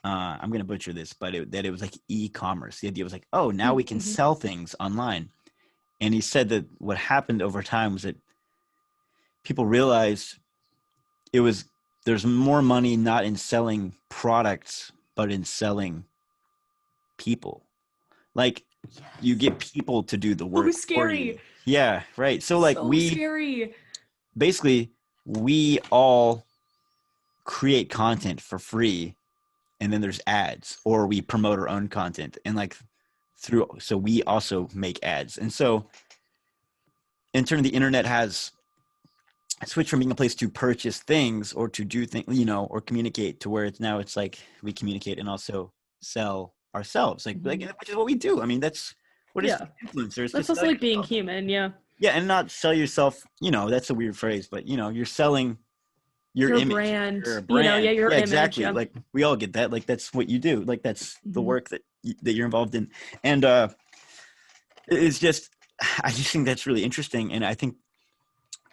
[SPEAKER 1] I'm going to butcher this, but that it was like e-commerce. The idea was like, oh, now we can
[SPEAKER 2] Mhm.
[SPEAKER 1] sell things online. And he said that what happened over time was that people realized it was there's more money not in selling products, but in selling people. Like you get people to do the
[SPEAKER 2] So
[SPEAKER 1] work for you.
[SPEAKER 2] scary.
[SPEAKER 1] Yeah, right. So like
[SPEAKER 2] So scary.
[SPEAKER 1] we all create content for free, and then there's ads, or we promote our own content, and like so we also make ads. And so in turn the internet has switched from being a place to purchase things or to do things, or communicate, to where it's like we communicate and also sell ourselves, like
[SPEAKER 2] Mhm.
[SPEAKER 1] which is what we do. I mean, that's what is
[SPEAKER 2] Yeah.
[SPEAKER 1] influencers, to
[SPEAKER 2] That's
[SPEAKER 1] sell
[SPEAKER 2] also like being
[SPEAKER 1] yourself.
[SPEAKER 2] human. Yeah.
[SPEAKER 1] Yeah, and not sell yourself, that's a weird phrase, but you're selling your
[SPEAKER 2] Your
[SPEAKER 1] image, your
[SPEAKER 2] brand.
[SPEAKER 1] brand.
[SPEAKER 2] Yeah, your
[SPEAKER 1] Yeah,
[SPEAKER 2] image.
[SPEAKER 1] exactly.
[SPEAKER 2] Yeah.
[SPEAKER 1] Like we all get that. Like that's what you do. Like that's the
[SPEAKER 2] Mhm.
[SPEAKER 1] work that you're involved in. And it's just I just think that's really interesting. And I think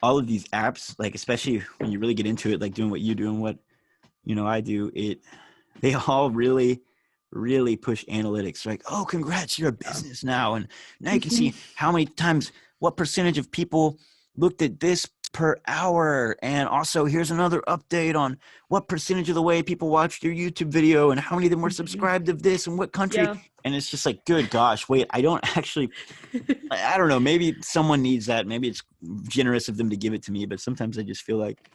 [SPEAKER 1] all of these apps, like especially when you really get into it, like doing what you do and what I do, they all really really push analytics. Like, oh, congrats, you're a
[SPEAKER 2] Yeah.
[SPEAKER 1] business now, and now you can
[SPEAKER 2] Mhm.
[SPEAKER 1] see how many times, what percentage of people looked at this per hour. And also, here's another update on what percentage of the way people watched your YouTube video and how many of them were subscribed to this and what country.
[SPEAKER 2] Yeah.
[SPEAKER 1] And it's just like, good gosh, wait, I don't actually, I don't know. Maybe someone needs that. Maybe it's generous of them to give it to me. But sometimes I just feel like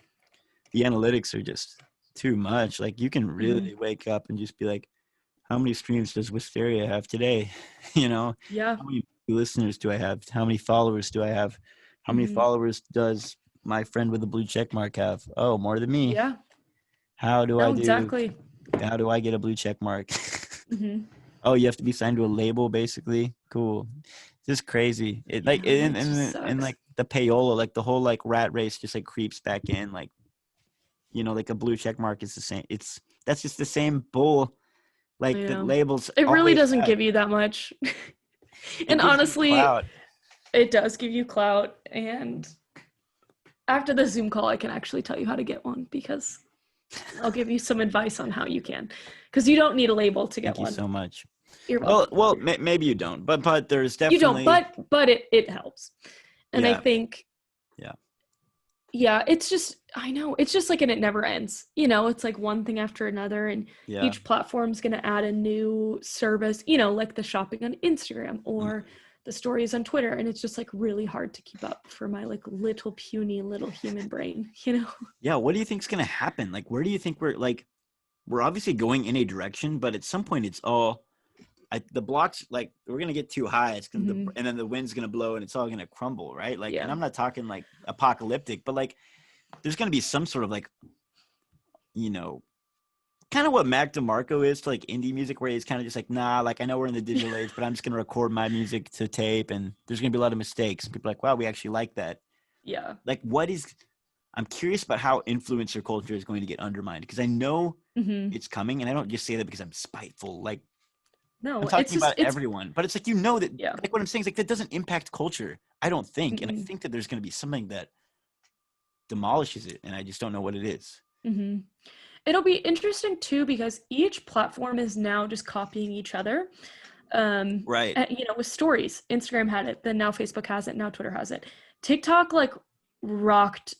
[SPEAKER 1] the analytics are just too much. Like you can really wake up and just be like, how many streams does Wisteria have today? You know,
[SPEAKER 2] Yeah.
[SPEAKER 1] how many listeners do I have? How many followers do I have? How many followers does my friend with the blue check mark have? Oh, more than me.
[SPEAKER 2] Yeah.
[SPEAKER 1] How do
[SPEAKER 2] No,
[SPEAKER 1] I do?
[SPEAKER 2] exactly.
[SPEAKER 1] How do I get a blue check mark? Oh, you have to be signed to a label, basically. Cool. Just crazy. It
[SPEAKER 2] Yeah,
[SPEAKER 1] like
[SPEAKER 2] it just
[SPEAKER 1] and
[SPEAKER 2] sucks.
[SPEAKER 1] like the payola, like the whole like rat race just like creeps back in. Like, you know, like a blue check mark is the same. That's just the same bull.
[SPEAKER 2] I
[SPEAKER 1] Like the
[SPEAKER 2] know.
[SPEAKER 1] labels
[SPEAKER 2] It really
[SPEAKER 1] always
[SPEAKER 2] doesn't
[SPEAKER 1] had.
[SPEAKER 2] give you that much.
[SPEAKER 1] It
[SPEAKER 2] And
[SPEAKER 1] gives you
[SPEAKER 2] honestly,
[SPEAKER 1] clout.
[SPEAKER 2] it does give you clout. And after the Zoom call, I can actually tell you how to get one because I'll give you some advice on how you can. Because you don't need a label to get
[SPEAKER 1] Thank you
[SPEAKER 2] one.
[SPEAKER 1] so much.
[SPEAKER 2] You're welcome.
[SPEAKER 1] Maybe you don't, but there's
[SPEAKER 2] You don't,
[SPEAKER 1] definitely
[SPEAKER 2] but it helps. And I
[SPEAKER 1] yeah,
[SPEAKER 2] think,
[SPEAKER 1] yeah,
[SPEAKER 2] yeah, it's just, I know, it's just like, and it never ends. You know, it's like one thing after another, and
[SPEAKER 1] yeah.
[SPEAKER 2] each platform's going to add a new service, you know, like the shopping on Instagram or the stories on Twitter. And it's just like really hard to keep up for my like little puny little human brain, you know?
[SPEAKER 1] Yeah. What do you think's gonna happen? Like, where do you think we're obviously going in a direction, but at some point it's all the blocks like we're gonna get too high. It's gonna and then the wind's gonna blow and it's all gonna crumble, right? Like, and
[SPEAKER 2] Yeah.
[SPEAKER 1] I'm not talking like apocalyptic, but like there's gonna be some sort of like, you know, kind of what Mac DeMarco is to like indie music, where he's kind of just like, nah, like I know we're in the digital age, but I'm just gonna record my music to tape, and there's gonna be a lot of mistakes. People are like, wow, we actually like that.
[SPEAKER 2] Yeah.
[SPEAKER 1] Like, I'm curious about how influencer culture is going to get undermined because I know it's coming, and I don't just say that because I'm spiteful. Like, I'm
[SPEAKER 2] No, it's
[SPEAKER 1] talking
[SPEAKER 2] just,
[SPEAKER 1] about everyone, but it's like, you know, that
[SPEAKER 2] yeah.
[SPEAKER 1] like what I'm saying is like that doesn't impact culture, I don't think, and I think that there's going to be something that demolishes it, and I just don't know what it is.
[SPEAKER 2] It'll be interesting too because each platform is now just copying each other.
[SPEAKER 1] Right.
[SPEAKER 2] You know, with stories, Instagram had it, then now Facebook has it, now Twitter has it. TikTok like rocked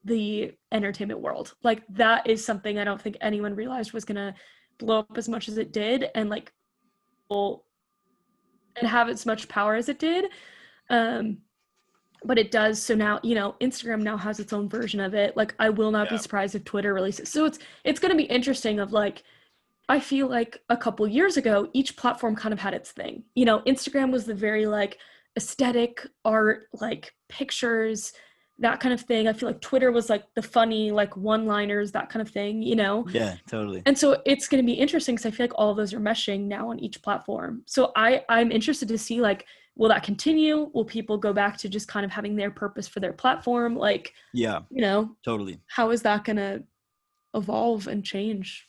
[SPEAKER 2] the entertainment world. Like that is something I don't think anyone realized was gonna blow up as much as it did, and like and have as much power as it did. But it does. So now, you know, Instagram now has its own version of it. Like I will not be surprised if Twitter releases. So it's going to be interesting of like, I feel like a couple years ago, each platform kind of had its thing. You know, Instagram was the very like aesthetic art, like pictures, that kind of thing. I feel like Twitter was like the funny, like one-liners, that kind of thing, you know?
[SPEAKER 1] Yeah, totally.
[SPEAKER 2] And so it's going to be interesting because I feel like all of those are meshing now on each platform. So I'm interested to see like, will that continue? Will people go back to just kind of having their purpose for their platform? Like,
[SPEAKER 1] Yeah,
[SPEAKER 2] you know,
[SPEAKER 1] totally.
[SPEAKER 2] how is that going to evolve and change?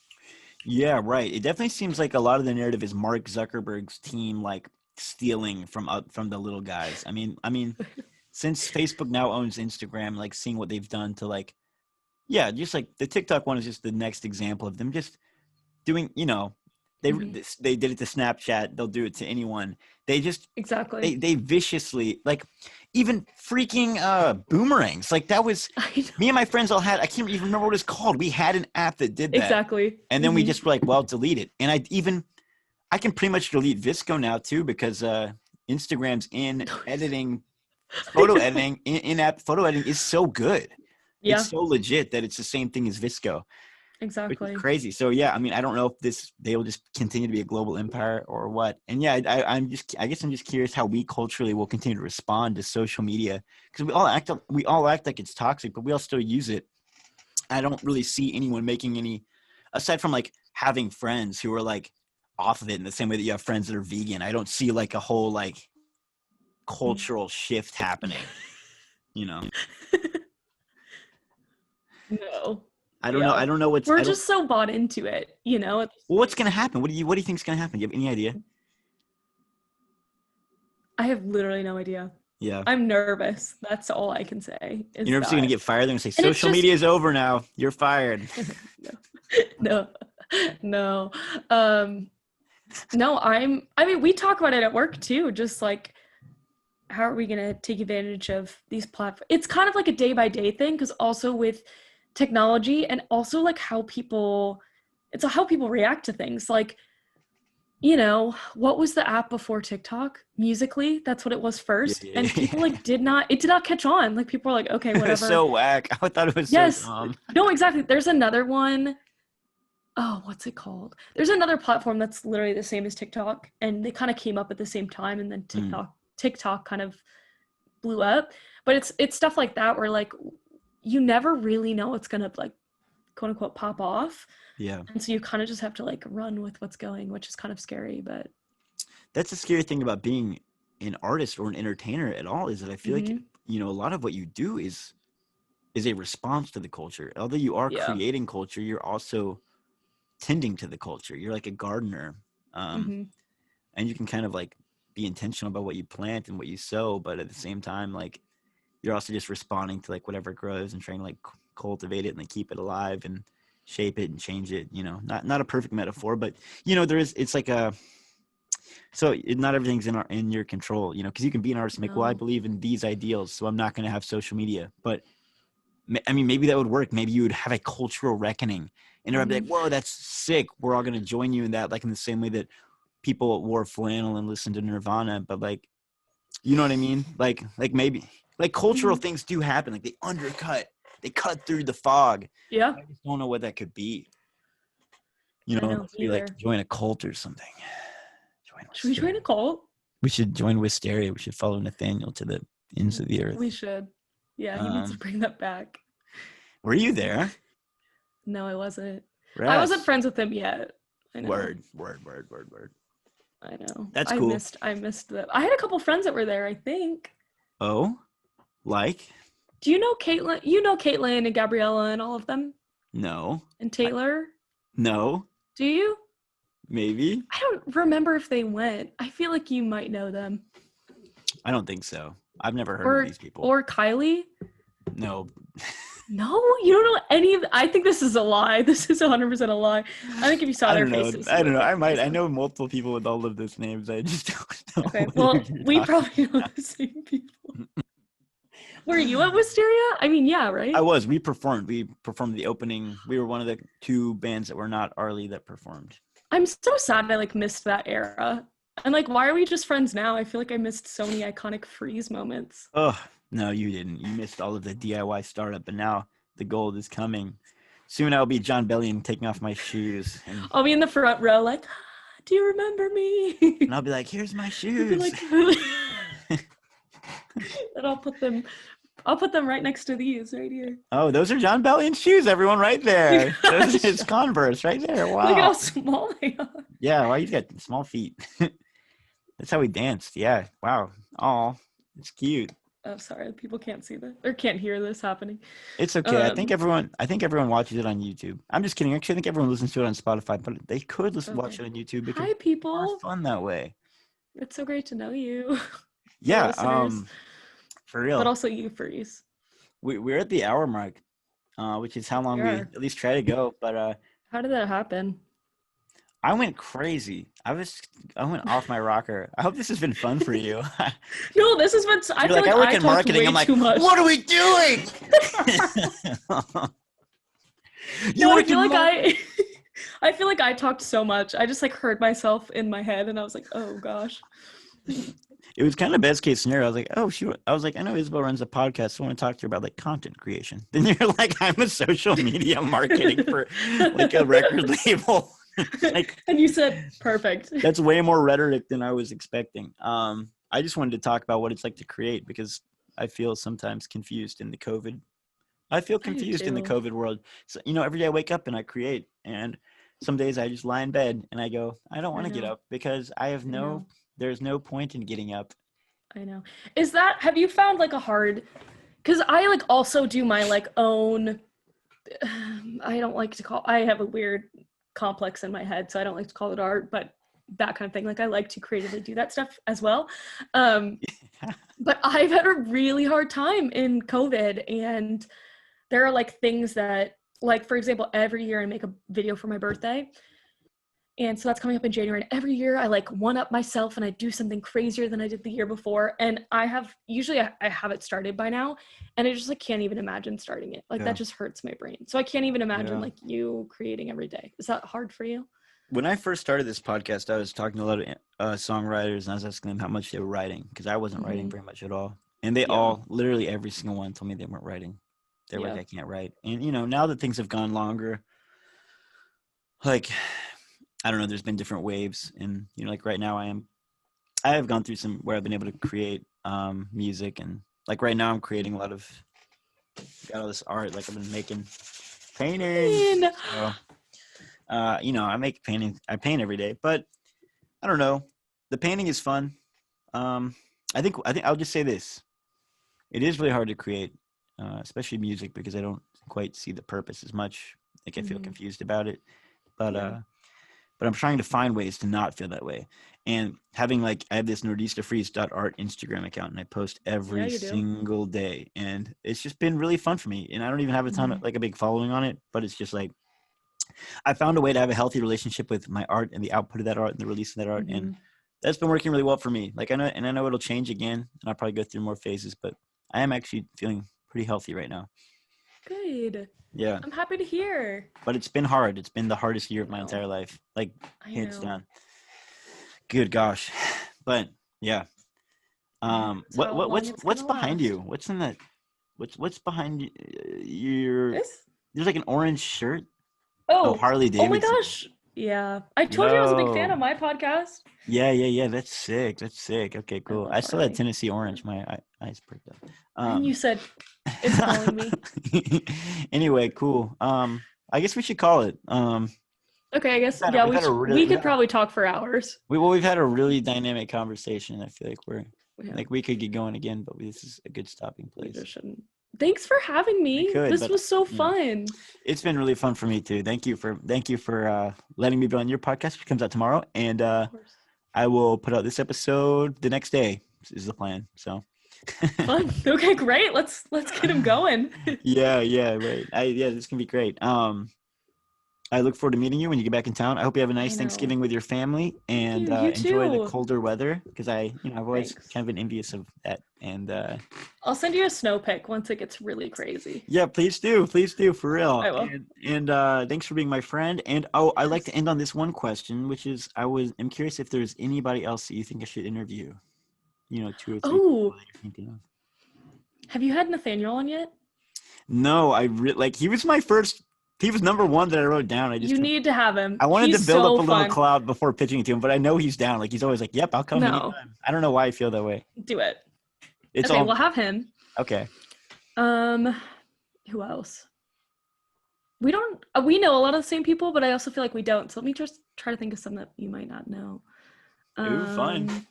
[SPEAKER 1] Yeah, right. It definitely seems like a lot of the narrative is Mark Zuckerberg's team like stealing from the little guys. I mean, since Facebook now owns Instagram, like seeing what they've done to like, yeah, just like the TikTok one is just the next example of them just doing, you know, they did it to Snapchat, they'll do it to anyone. They just
[SPEAKER 2] Exactly.
[SPEAKER 1] they viciously like even freaking boomerangs. Like that was
[SPEAKER 2] I know.
[SPEAKER 1] me and my friends all had, I can't even remember what it's called. We had an app that did that.
[SPEAKER 2] Exactly.
[SPEAKER 1] And then we just were like, well, delete it. And I can pretty much delete Visco now too because Instagram's in editing, photo editing, in-app photo editing is so good.
[SPEAKER 2] Yeah,
[SPEAKER 1] It's so legit that it's the same thing as Visco, which is
[SPEAKER 2] exactly.
[SPEAKER 1] crazy. So yeah, I mean, I don't know if they will just continue to be a global empire or what. And yeah, I guess I'm just curious how we culturally will continue to respond to social media because we all act like it's toxic, but we all still use it. I don't really see anyone making any, aside from like having friends who are like off of it in the same way that you have friends that are vegan. I don't see like a whole like cultural shift happening, you know.
[SPEAKER 2] No.
[SPEAKER 1] I don't know.
[SPEAKER 2] Yeah.
[SPEAKER 1] I don't know
[SPEAKER 2] We're just so bought into it, you know?
[SPEAKER 1] well, what's going to happen? What do you think is going to happen? Do you have any idea?
[SPEAKER 2] I have literally no idea.
[SPEAKER 1] Yeah.
[SPEAKER 2] I'm nervous. That's all I can say. Is
[SPEAKER 1] You're nervous you're going
[SPEAKER 2] that.
[SPEAKER 1] to get fired? They're going to say
[SPEAKER 2] And it's
[SPEAKER 1] social
[SPEAKER 2] just
[SPEAKER 1] media is over now. You're fired.
[SPEAKER 2] no. No. No, I mean we talk about it at work too, just like how are we going to take advantage of these platforms? It's kind of like a day by day thing, because also with technology and also like how people react to things. Like, you know, what was the app before TikTok? Musical.ly, that's what it was first.
[SPEAKER 1] Yeah,
[SPEAKER 2] And people
[SPEAKER 1] yeah.
[SPEAKER 2] like did not catch on. Like people were like, okay,
[SPEAKER 1] It was
[SPEAKER 2] whatever.
[SPEAKER 1] so whack. I thought it was so
[SPEAKER 2] Yes.
[SPEAKER 1] dumb.
[SPEAKER 2] No, exactly. There's another one. Oh, what's it called? There's another platform that's literally the same as TikTok, and they kind of came up at the same time, and then
[SPEAKER 1] Mm,
[SPEAKER 2] TikTok kind of blew up. But it's stuff like that where like you never really know what's gonna like quote unquote pop off.
[SPEAKER 1] yeah.
[SPEAKER 2] And so you kind of just have to like run with what's going, which is kind of scary, but
[SPEAKER 1] That's the scary thing about being an artist or an entertainer at all, is that I feel like,
[SPEAKER 2] mm-hmm.
[SPEAKER 1] you know, a lot of what you do is a response to the culture. Although you are
[SPEAKER 2] Yeah.
[SPEAKER 1] creating culture, you're also tending to the culture. You're like a gardener.
[SPEAKER 2] Mm-hmm.
[SPEAKER 1] And you can kind of like be intentional about what you plant and what you sow, but at the same time, like you're also just responding to like whatever grows and trying to like cultivate it and like keep it alive and shape it and change it. You know, not a perfect metaphor, but you know, it's like a, not everything's in your control, you know, because you can be an artist and make, well, I
[SPEAKER 2] No.
[SPEAKER 1] believe in these ideals, so I'm not going to have social media. But I mean, maybe that would work. Maybe you would have a cultural reckoning, and everyone would be like, "Whoa, that's sick! We're all going to join you in that." Like in the same way that people wore flannel and listened to Nirvana, but like, you know what I mean? Like maybe like cultural
[SPEAKER 2] Mm-hmm.
[SPEAKER 1] things do happen. Like they cut through the fog.
[SPEAKER 2] Yeah.
[SPEAKER 1] I just don't know what that could be. You
[SPEAKER 2] I
[SPEAKER 1] know,
[SPEAKER 2] know
[SPEAKER 1] unless we like
[SPEAKER 2] either.
[SPEAKER 1] join a cult or something. Join
[SPEAKER 2] Should we join a
[SPEAKER 1] Wisteria.
[SPEAKER 2] cult?
[SPEAKER 1] We should join Wisteria. We should follow Nathaniel to the ends of the
[SPEAKER 2] We
[SPEAKER 1] earth.
[SPEAKER 2] should. Yeah, he needs to
[SPEAKER 1] Um,
[SPEAKER 2] bring that back.
[SPEAKER 1] were you there?
[SPEAKER 2] No, I wasn't. I wasn't
[SPEAKER 1] Rats.
[SPEAKER 2] friends with him yet. I know.
[SPEAKER 1] Word.
[SPEAKER 2] I know.
[SPEAKER 1] That's cool.
[SPEAKER 2] I missed that. I had a couple friends that were there, I think.
[SPEAKER 1] Oh, like?
[SPEAKER 2] Do you know Caitlin? You know Caitlin and Gabriella and all of them?
[SPEAKER 1] No.
[SPEAKER 2] And
[SPEAKER 1] I,
[SPEAKER 2] Taylor?
[SPEAKER 1] no.
[SPEAKER 2] Do you?
[SPEAKER 1] Maybe.
[SPEAKER 2] I don't remember if they went. I feel like you might know them.
[SPEAKER 1] I don't think so. I've never heard of these people.
[SPEAKER 2] Or Kylie?
[SPEAKER 1] No.
[SPEAKER 2] No, you don't know any of. I think this is a lie. This is 100% a lie. I think if you saw
[SPEAKER 1] I
[SPEAKER 2] their
[SPEAKER 1] don't know.
[SPEAKER 2] faces,
[SPEAKER 1] I
[SPEAKER 2] you
[SPEAKER 1] don't
[SPEAKER 2] would
[SPEAKER 1] know.
[SPEAKER 2] recognize
[SPEAKER 1] I
[SPEAKER 2] them.
[SPEAKER 1] know multiple people with all of those names. I just don't
[SPEAKER 2] Okay,
[SPEAKER 1] know who
[SPEAKER 2] well,
[SPEAKER 1] you're
[SPEAKER 2] we
[SPEAKER 1] talking
[SPEAKER 2] probably know
[SPEAKER 1] about.
[SPEAKER 2] the same people. Were you at Wisteria? I mean, yeah, right?
[SPEAKER 1] I was. We performed. We performed the opening. We were one of the two bands that were not Arlie that performed.
[SPEAKER 2] I'm so sad I like missed that era. And like, why are we just friends now? I feel like I missed so many iconic freeze moments.
[SPEAKER 1] Oh, no, you didn't. You missed all of the DIY startup, but now the gold is coming. Soon I'll be John Bellion taking off my shoes, and
[SPEAKER 2] I'll be in the front row, like, do you remember me?
[SPEAKER 1] I'll be like, "Here's my
[SPEAKER 2] You'll be
[SPEAKER 1] shoes."
[SPEAKER 2] like, and I'll put them right next to these right here.
[SPEAKER 1] Oh, those are John Bellion shoes, everyone, right there. Those are his Converse right there.
[SPEAKER 2] Look at how
[SPEAKER 1] Wow.
[SPEAKER 2] small they are.
[SPEAKER 1] Yeah, well, he's got small feet. That's how he danced. Yeah. Wow. Oh, it's cute.
[SPEAKER 2] Oh, sorry, people can't see this or can't hear this happening.
[SPEAKER 1] It's okay.
[SPEAKER 2] Um,
[SPEAKER 1] I think everyone watches it on YouTube. I'm just kidding. Actually, I think everyone listens to it on Spotify, but they could watch
[SPEAKER 2] okay.
[SPEAKER 1] it on YouTube because
[SPEAKER 2] Hi,
[SPEAKER 1] it's more
[SPEAKER 2] people.
[SPEAKER 1] fun that way.
[SPEAKER 2] It's so great to know you, the
[SPEAKER 1] Yeah.
[SPEAKER 2] listeners,
[SPEAKER 1] For
[SPEAKER 2] but
[SPEAKER 1] real.
[SPEAKER 2] also you, furries.
[SPEAKER 1] We're at the hour mark, which is how long
[SPEAKER 2] We
[SPEAKER 1] we
[SPEAKER 2] are.
[SPEAKER 1] at least try to go. But
[SPEAKER 2] How did that happen?
[SPEAKER 1] I went crazy. I went off my rocker. I hope this has been fun for you.
[SPEAKER 2] No, this has been. I
[SPEAKER 1] You're
[SPEAKER 2] feel
[SPEAKER 1] like,
[SPEAKER 2] like
[SPEAKER 1] I work
[SPEAKER 2] I
[SPEAKER 1] in
[SPEAKER 2] talked
[SPEAKER 1] marketing.
[SPEAKER 2] way
[SPEAKER 1] I'm like,
[SPEAKER 2] too much.
[SPEAKER 1] what are we doing? You
[SPEAKER 2] No, I
[SPEAKER 1] work
[SPEAKER 2] feel
[SPEAKER 1] in
[SPEAKER 2] like
[SPEAKER 1] marketing.
[SPEAKER 2] I feel like I talked so much. I just like heard myself in my head, and I was like, oh gosh.
[SPEAKER 1] It was kind of best case scenario. I was like, oh shoot. I was like, I know Isabel runs a podcast, so I want to talk to her about like content creation. Then you're like, I'm a social media marketing for like a record label. Like,
[SPEAKER 2] And you said perfect.
[SPEAKER 1] that's way more rhetoric than I was expecting. I just wanted to talk about what it's like to create because I feel sometimes confused in the COVID. I feel
[SPEAKER 2] I do
[SPEAKER 1] confused in the
[SPEAKER 2] too.
[SPEAKER 1] COVID world. So, you know, every day I wake up and I create, and some days I just lie in bed and I go, I don't want
[SPEAKER 2] I
[SPEAKER 1] to get
[SPEAKER 2] know.
[SPEAKER 1] up because
[SPEAKER 2] I know.
[SPEAKER 1] there's no point in getting up.
[SPEAKER 2] I know. Have you found like a hard, because I like also do my like own, I don't like to call, I have a weird complex in my head, so I don't like to call it art, but that kind of thing. Like I like to creatively do that stuff as well. But I've had a really hard time in COVID, and there are like things that, like for example, every year I make a video for my birthday, And so that's coming up in January. And every year I like one up myself and I do something crazier than I did the year before. And I have it started by now, and I just like can't even imagine starting it. Like that just hurts my brain. So I can't even imagine like you creating every day. Is that hard for you?
[SPEAKER 1] When I first started this podcast, I was talking to a lot of songwriters, and I was asking them how much they were writing, because I wasn't writing very much at all. And they all, literally every single one, told me they weren't writing. They're like, I can't write. And, you know, now that things have gone longer, like, I don't know, there's been different waves. And, you know, like right now I have gone through some where I've been able to create music. And like right now I'm creating a lot of, got all this art, like I've been making paintings. So, you know, I paint every day, but I don't know. The painting is fun. I think I'll just say this. It is really hard to create, especially music, because I don't quite see the purpose as much. Like I feel confused about it, but I'm trying to find ways to not feel that way. And having I have this nordistafreeze.art Instagram account, and I post every single day, and it's just been really fun for me. And I don't even have a ton of a big following on it, but it's just like, I found a way to have a healthy relationship with my art and the output of that art and the release of that art. And that's been working really well for me. Like I know it'll change again, and I'll probably go through more phases, but I am actually feeling pretty healthy right now.
[SPEAKER 2] Good.
[SPEAKER 1] Yeah.
[SPEAKER 2] I'm happy to hear.
[SPEAKER 1] But it's been hard. It's been the hardest year of my entire life. Like hands down. Good gosh. But yeah. What's behind you? What's in that? What's behind your? There's like an orange shirt. Oh, Harley Davidson.
[SPEAKER 2] Oh my gosh. Yeah. I told you I was a big fan of my podcast.
[SPEAKER 1] Yeah. That's sick. Okay, cool. I saw that Tennessee orange. My eyes pricked up.
[SPEAKER 2] And you said it's calling me.
[SPEAKER 1] Anyway, cool. I guess we should call it.
[SPEAKER 2] Okay, I guess we could probably talk for hours.
[SPEAKER 1] We've had a really dynamic conversation. I feel like we could get going again, but this is a good stopping place.
[SPEAKER 2] Thanks for having me. This was so fun.
[SPEAKER 1] It's been really fun for me too. Thank you for letting me be on your podcast, which comes out tomorrow, and I will put out this episode the next day. Is the plan. So.
[SPEAKER 2] Fun. Okay, great. Let's get him going.
[SPEAKER 1] Yeah, right. This can be great. I look forward to meeting you when you get back in town. I hope you have a nice Thanksgiving with your family, and enjoy the colder weather, because I've always kind of been envious of that. And
[SPEAKER 2] I'll send you a snow pic once it gets really crazy.
[SPEAKER 1] Yeah, please do, for real. I will. And thanks for being my friend. And I'd like to end on this one question, which is I'm curious if there's anybody else that you think I should interview. 2 or 3 people that you're thinking of.
[SPEAKER 2] Have you had Nathaniel on yet?
[SPEAKER 1] No, he was my first. He was number one that I wrote down. You
[SPEAKER 2] need to have him.
[SPEAKER 1] I wanted to build up a little cloud before pitching it to him, but I know he's down. Like he's always like, "Yep, I'll come anytime." I don't know why I feel that way.
[SPEAKER 2] Do it. We'll have him.
[SPEAKER 1] Okay.
[SPEAKER 2] Who else? We know a lot of the same people, but I also feel like we don't. So let me just try to think of some that you might not know.
[SPEAKER 1] Fine.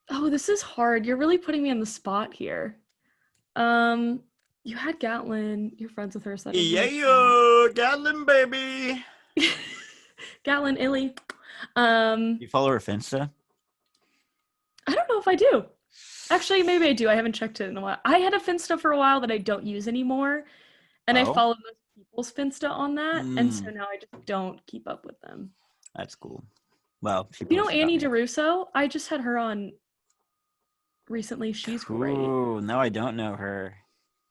[SPEAKER 2] Oh, this is hard. You're really putting me on the spot here. You had Gatlin. You're friends with her. So
[SPEAKER 1] Gatlin, baby.
[SPEAKER 2] Gatlin, Illy.
[SPEAKER 1] You follow her Finsta?
[SPEAKER 2] I don't know if I do. Actually, maybe I do. I haven't checked it in a while. I had a Finsta for a while that I don't use anymore. And I follow most people's Finsta on that. And so now I just don't keep up with them.
[SPEAKER 1] That's cool. Well,
[SPEAKER 2] Annie DeRusso? I just had her on recently. She's great.
[SPEAKER 1] Oh, no, I don't know her.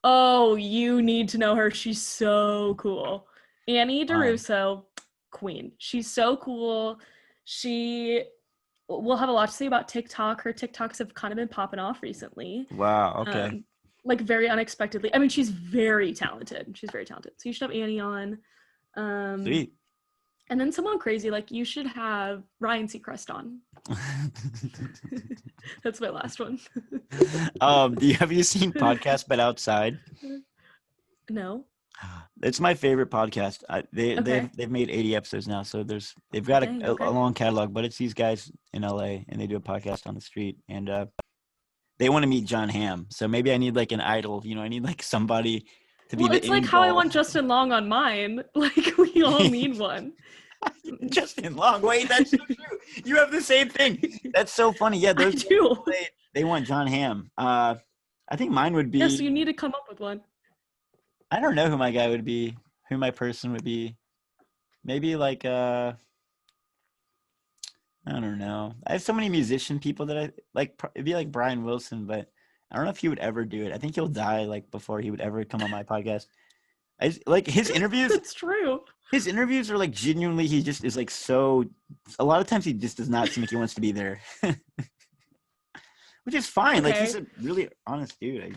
[SPEAKER 2] Oh, you need to know her. She's so cool. Annie DeRusso, queen. She's so cool. She will have a lot to say about TikTok. Her TikToks have kind of been popping off recently.
[SPEAKER 1] Wow, okay.
[SPEAKER 2] Very unexpectedly. I mean, she's very talented. So you should have Annie on.
[SPEAKER 1] Sweet.
[SPEAKER 2] And then someone crazy, you should have Ryan Seacrest on. That's my last one.
[SPEAKER 1] Have you seen Podcast But Outside?
[SPEAKER 2] No.
[SPEAKER 1] It's my favorite podcast. They've made 80 episodes now, so they've got a long catalog. But it's these guys in LA, and they do a podcast on the street, and they want to meet John Hamm. So maybe I need an idol. I need somebody to be. Well,
[SPEAKER 2] it's like how I want Justin Long on mine. We all need one.
[SPEAKER 1] Justin Long. Wait, that's so true. You have the same thing. That's so funny. Yeah,
[SPEAKER 2] I do.
[SPEAKER 1] They want John Hamm. I think mine would be.
[SPEAKER 2] Yes, you need to come up with one.
[SPEAKER 1] I don't know who my guy would be. Who my person would be. maybe like I don't know. I have so many musician people that I like. It'd be like Brian Wilson, but I don't know if he would ever do it. I think he'll die like before he would ever come on my podcast. Like his interviews.
[SPEAKER 2] That's true.
[SPEAKER 1] His interviews are like genuinely. He just is like so. A lot of times he just does not seem like he wants to be there, which is fine. Like he's
[SPEAKER 2] Okay.
[SPEAKER 1] a really honest dude.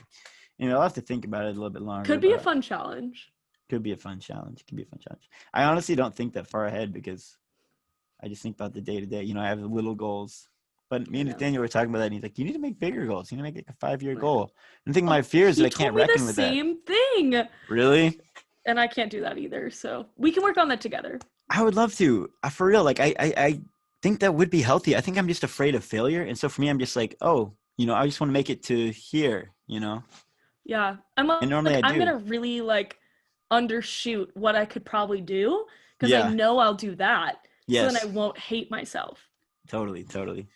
[SPEAKER 1] I'll have to think about it a little bit longer.
[SPEAKER 2] Could be a
[SPEAKER 1] But
[SPEAKER 2] fun challenge.
[SPEAKER 1] could be a fun challenge. Could be a fun challenge. I honestly don't think that far ahead because I just think about the day to day. I have little goals. But me
[SPEAKER 2] I
[SPEAKER 1] and
[SPEAKER 2] know.
[SPEAKER 1] Nathaniel were talking about that, and he's like, "You need to make bigger goals. You need to make like a 5-year
[SPEAKER 2] I
[SPEAKER 1] goal."
[SPEAKER 2] know.
[SPEAKER 1] And I think my
[SPEAKER 2] Oh,
[SPEAKER 1] fear is that
[SPEAKER 2] he
[SPEAKER 1] I can't
[SPEAKER 2] told me the
[SPEAKER 1] reckon with that.
[SPEAKER 2] same thing.
[SPEAKER 1] Really?
[SPEAKER 2] And I can't do that either. So we can work on that together.
[SPEAKER 1] I would love to. For real. Like I think that would be healthy. I think I'm just afraid of failure, and so for me, I'm just like, oh, I just want to make it to here.
[SPEAKER 2] Yeah. I'm
[SPEAKER 1] And normally
[SPEAKER 2] like,
[SPEAKER 1] I
[SPEAKER 2] I'm
[SPEAKER 1] do.
[SPEAKER 2] gonna really like undershoot what I could probably do because I
[SPEAKER 1] Yeah.
[SPEAKER 2] know I'll do that. So then I
[SPEAKER 1] Yes.
[SPEAKER 2] won't hate myself.
[SPEAKER 1] Totally. Totally.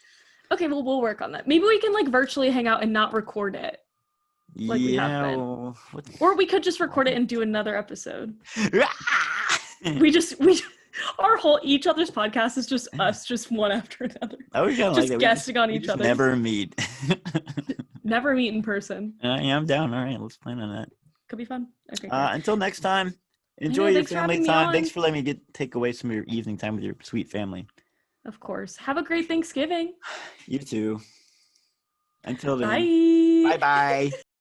[SPEAKER 2] Okay, well we'll work on that. Maybe we can like virtually hang out and not record it like we have
[SPEAKER 1] Yeah.
[SPEAKER 2] been.
[SPEAKER 1] Well, what?
[SPEAKER 2] Or we could just record it and do another episode. We our whole each other's podcast is just us, just one after another.
[SPEAKER 1] I was kind of like
[SPEAKER 2] Just
[SPEAKER 1] that.
[SPEAKER 2] guessing on
[SPEAKER 1] We
[SPEAKER 2] each
[SPEAKER 1] just
[SPEAKER 2] other's.
[SPEAKER 1] never meet.
[SPEAKER 2] Never meet in person.
[SPEAKER 1] Yeah, I'm down. All right, let's plan on that.
[SPEAKER 2] Could be fun. Okay, great.
[SPEAKER 1] Until next time, enjoy
[SPEAKER 2] know,
[SPEAKER 1] your
[SPEAKER 2] thanks for
[SPEAKER 1] family
[SPEAKER 2] having me
[SPEAKER 1] time.
[SPEAKER 2] on.
[SPEAKER 1] Thanks for letting me take away some of your evening time with your sweet family.
[SPEAKER 2] Of course. Have a great Thanksgiving.
[SPEAKER 1] You too. Until then,
[SPEAKER 2] Bye.
[SPEAKER 1] bye bye.